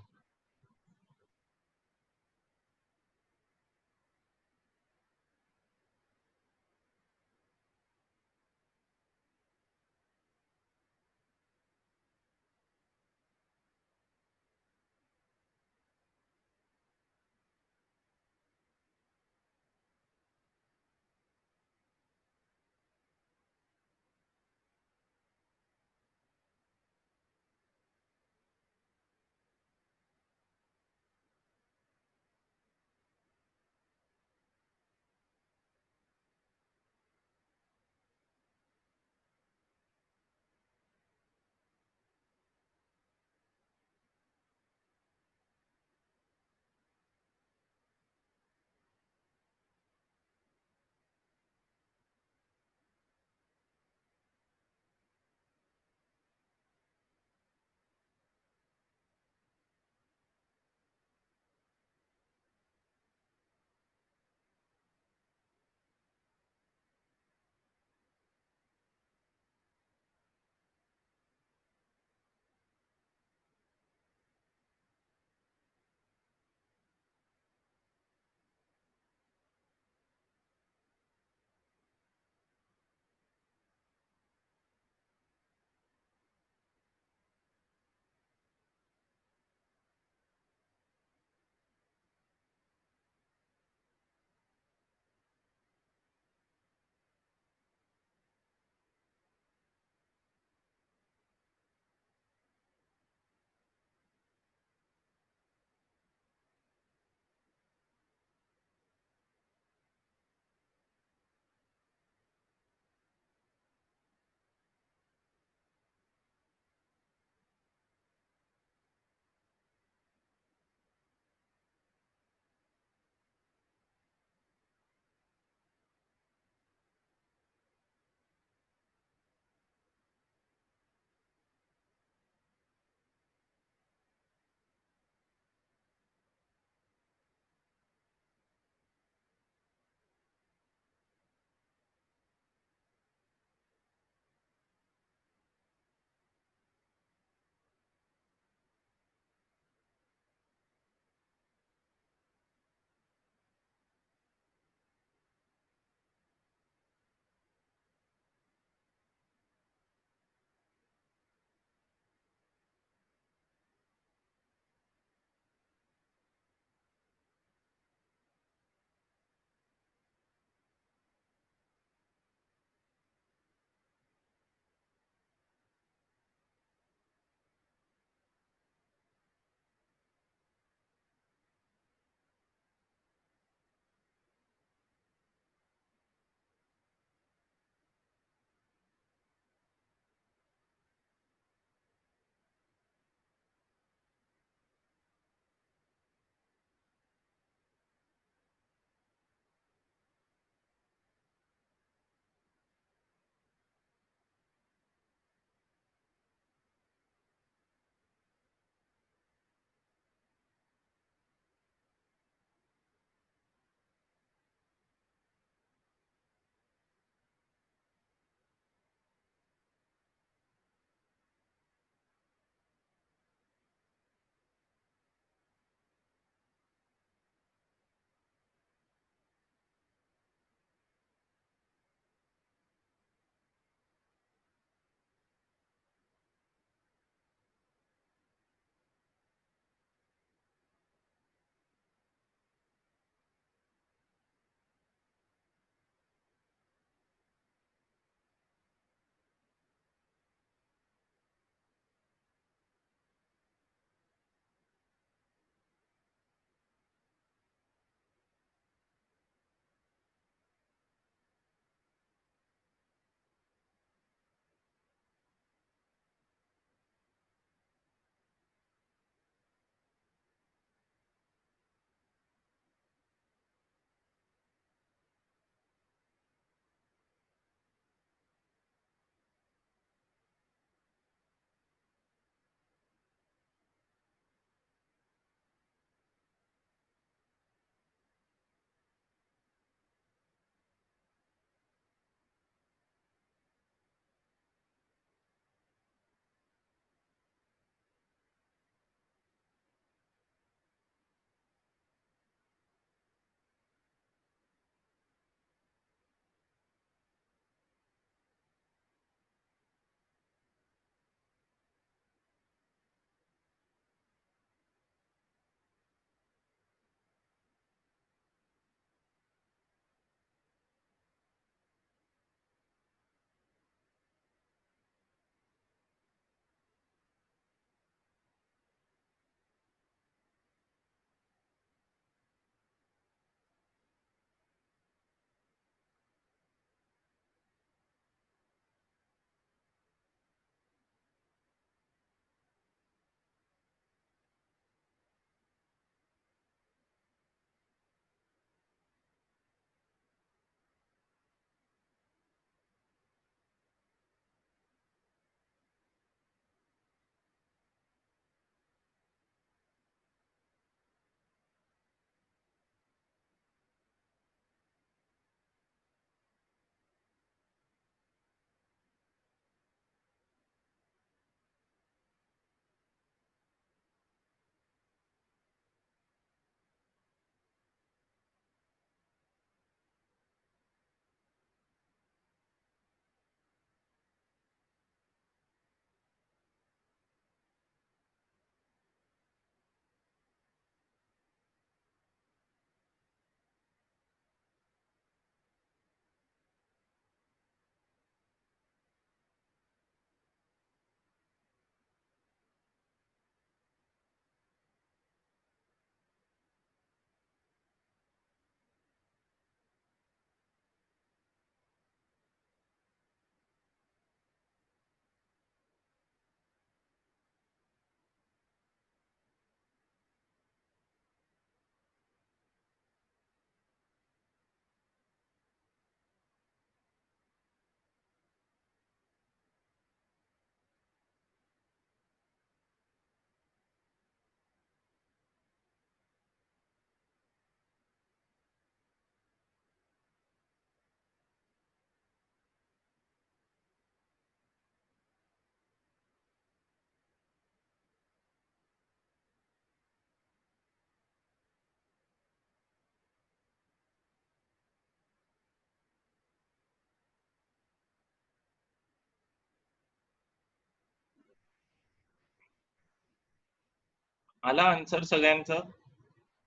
आला आन्सर सगळ्यांचं?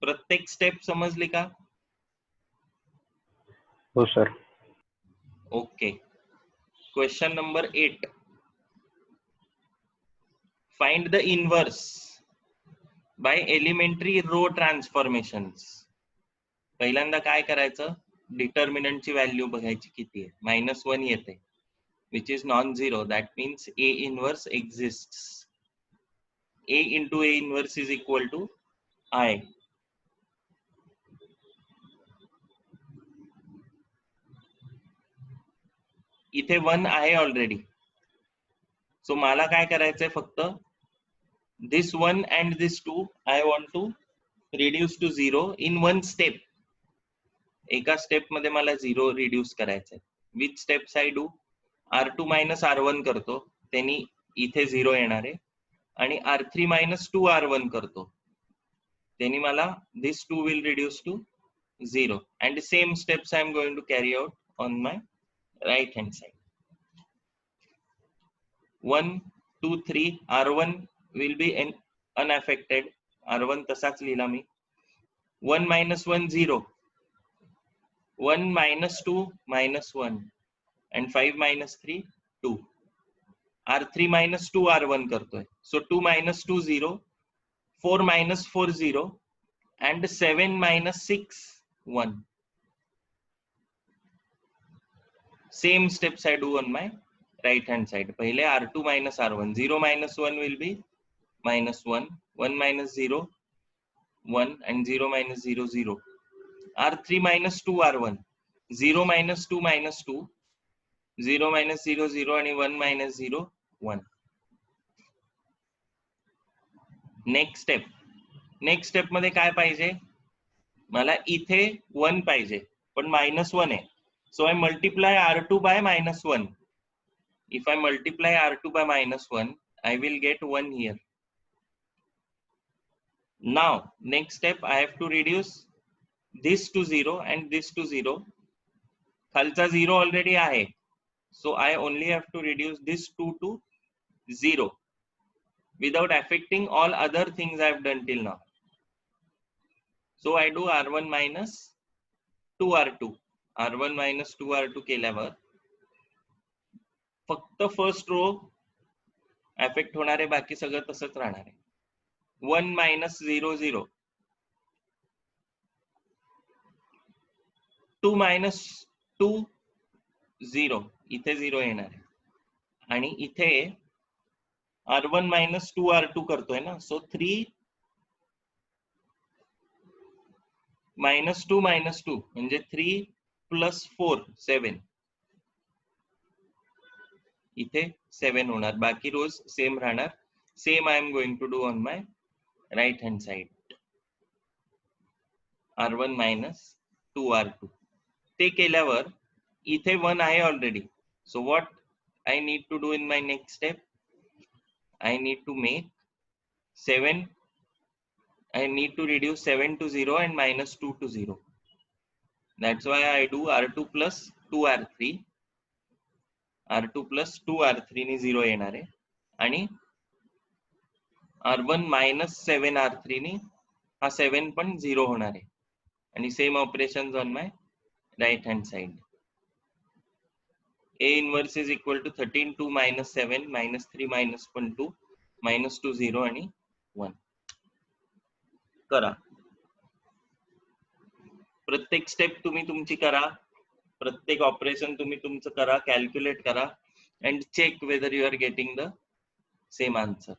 प्रत्येक स्टेप समजली का? हो sir. Okay. Question number 8. Find the inverse by elementary row transformations. पहिल्यांदा काय करायचं? डिटर्मिनंटची व्हॅल्यू बघायची किती आहे. -1 येते which is non-zero. That means A inverse exists. A into A inverse is equal to I. इथे 1 आहे ऑलरेडी. सो मला काय करायचंय फक्त this 1 and this 2 I want to reduce to 0 in one step. एका स्टेप मध्ये मला 0 रिड्यूस करायचंय. Which steps I do? R2 minus R1 करतो, त्यांनी इथे 0 येणार आहे. आणि R3 minus 2R1 करतो, त्यांनी मला this 2 will reduce to 0. And same steps I am going to carry out on my right hand side. 1, 2, 3, R1 will be unaffected. R1 तसाच लिहिला मी. 1 minus 1 0. 1 minus 2 minus 1. And 5 minus 3 2. R3 minus 2 R1 करतोय. So 2 minus 2 0. 4 minus 4 0. And 7 minus 6 1. Same steps I do on my right hand side. पहिले R2 minus R1. 0 minus 1 will be -1. 1 minus 0 1. And 0 minus 0 0. R3 minus 2 R1. 0 minus 2 minus 2. 0 minus 0 0 आणि 1 minus 0 1. Next step मध्ये काय पाहिजे? मला इथे 1 पाहिजे, पण -1 आहे. So I multiply R2 by -1. If I multiply R2 by -1, I will get 1 here. Now next step I have to reduce this to 0 and this to 0. खालचा 0 already आहे, so I only have to reduce this 2 to 0 without affecting all other things I have done till now. So I do R1 minus 2R2. R1 minus 2R2 केल्यावर फक्त first row affect होणार आहे, बाकी सगळं तसंच राहणार आहे. 1 minus 0 0. 2 minus 2 0. इथे 0 येणार आहे. आणि इथे R1 minus 2R2 करतोय ना, सो 3 minus 2 minus 2 म्हणजे 3 plus 4 7. इथे 7 होणार, बाकी रोज सेम राहणार. Same I am going to do on my right hand side. R1 minus 2R2 ते केल्यावर इथे 1 आहे already. So what I need to do in my next step? I need to make 7. I need to reduce 7 to 0 and minus 2 to 0. That's why I do R2 plus 2R3. R2 plus 2R3 ने 0 येणार आहे. आणि R1 minus 7R3 ने हा 7 पण 0 होणार आहे. आणि same operations on my right hand side. A inverse is equal to 13 2 minus 7 minus 3 minus 1 2 minus 2 0 आणि 1. करा. प्रत्येक स्टेप तुम्ही तुमची करा, प्रत्येक ऑपरेशन तुम्ही तुमचं करा, कॅल्क्युलेट करा and check whether you are getting the same answer.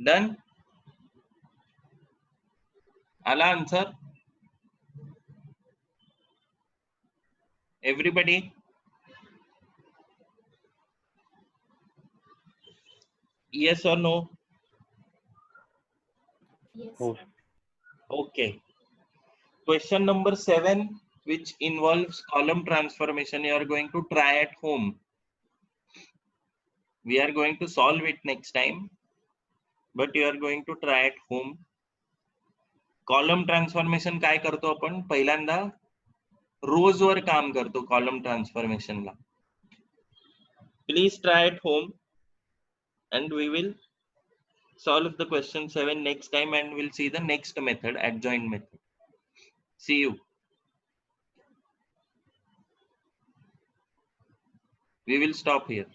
Done? Ala answer? Everybody? Yes or no? Yes. Oh, Okay. Question number 7, which involves column transformation, you are going to try at home. We are going to solve it next time, but you are going to try at home. Column transformation काय करतो आपण? पहिल्यांदा रोज वर काम करतो column transformation ला. Please try at home and we will solve the question 7 next time and we'll see the next method, adjoint method. See you. We will stop here.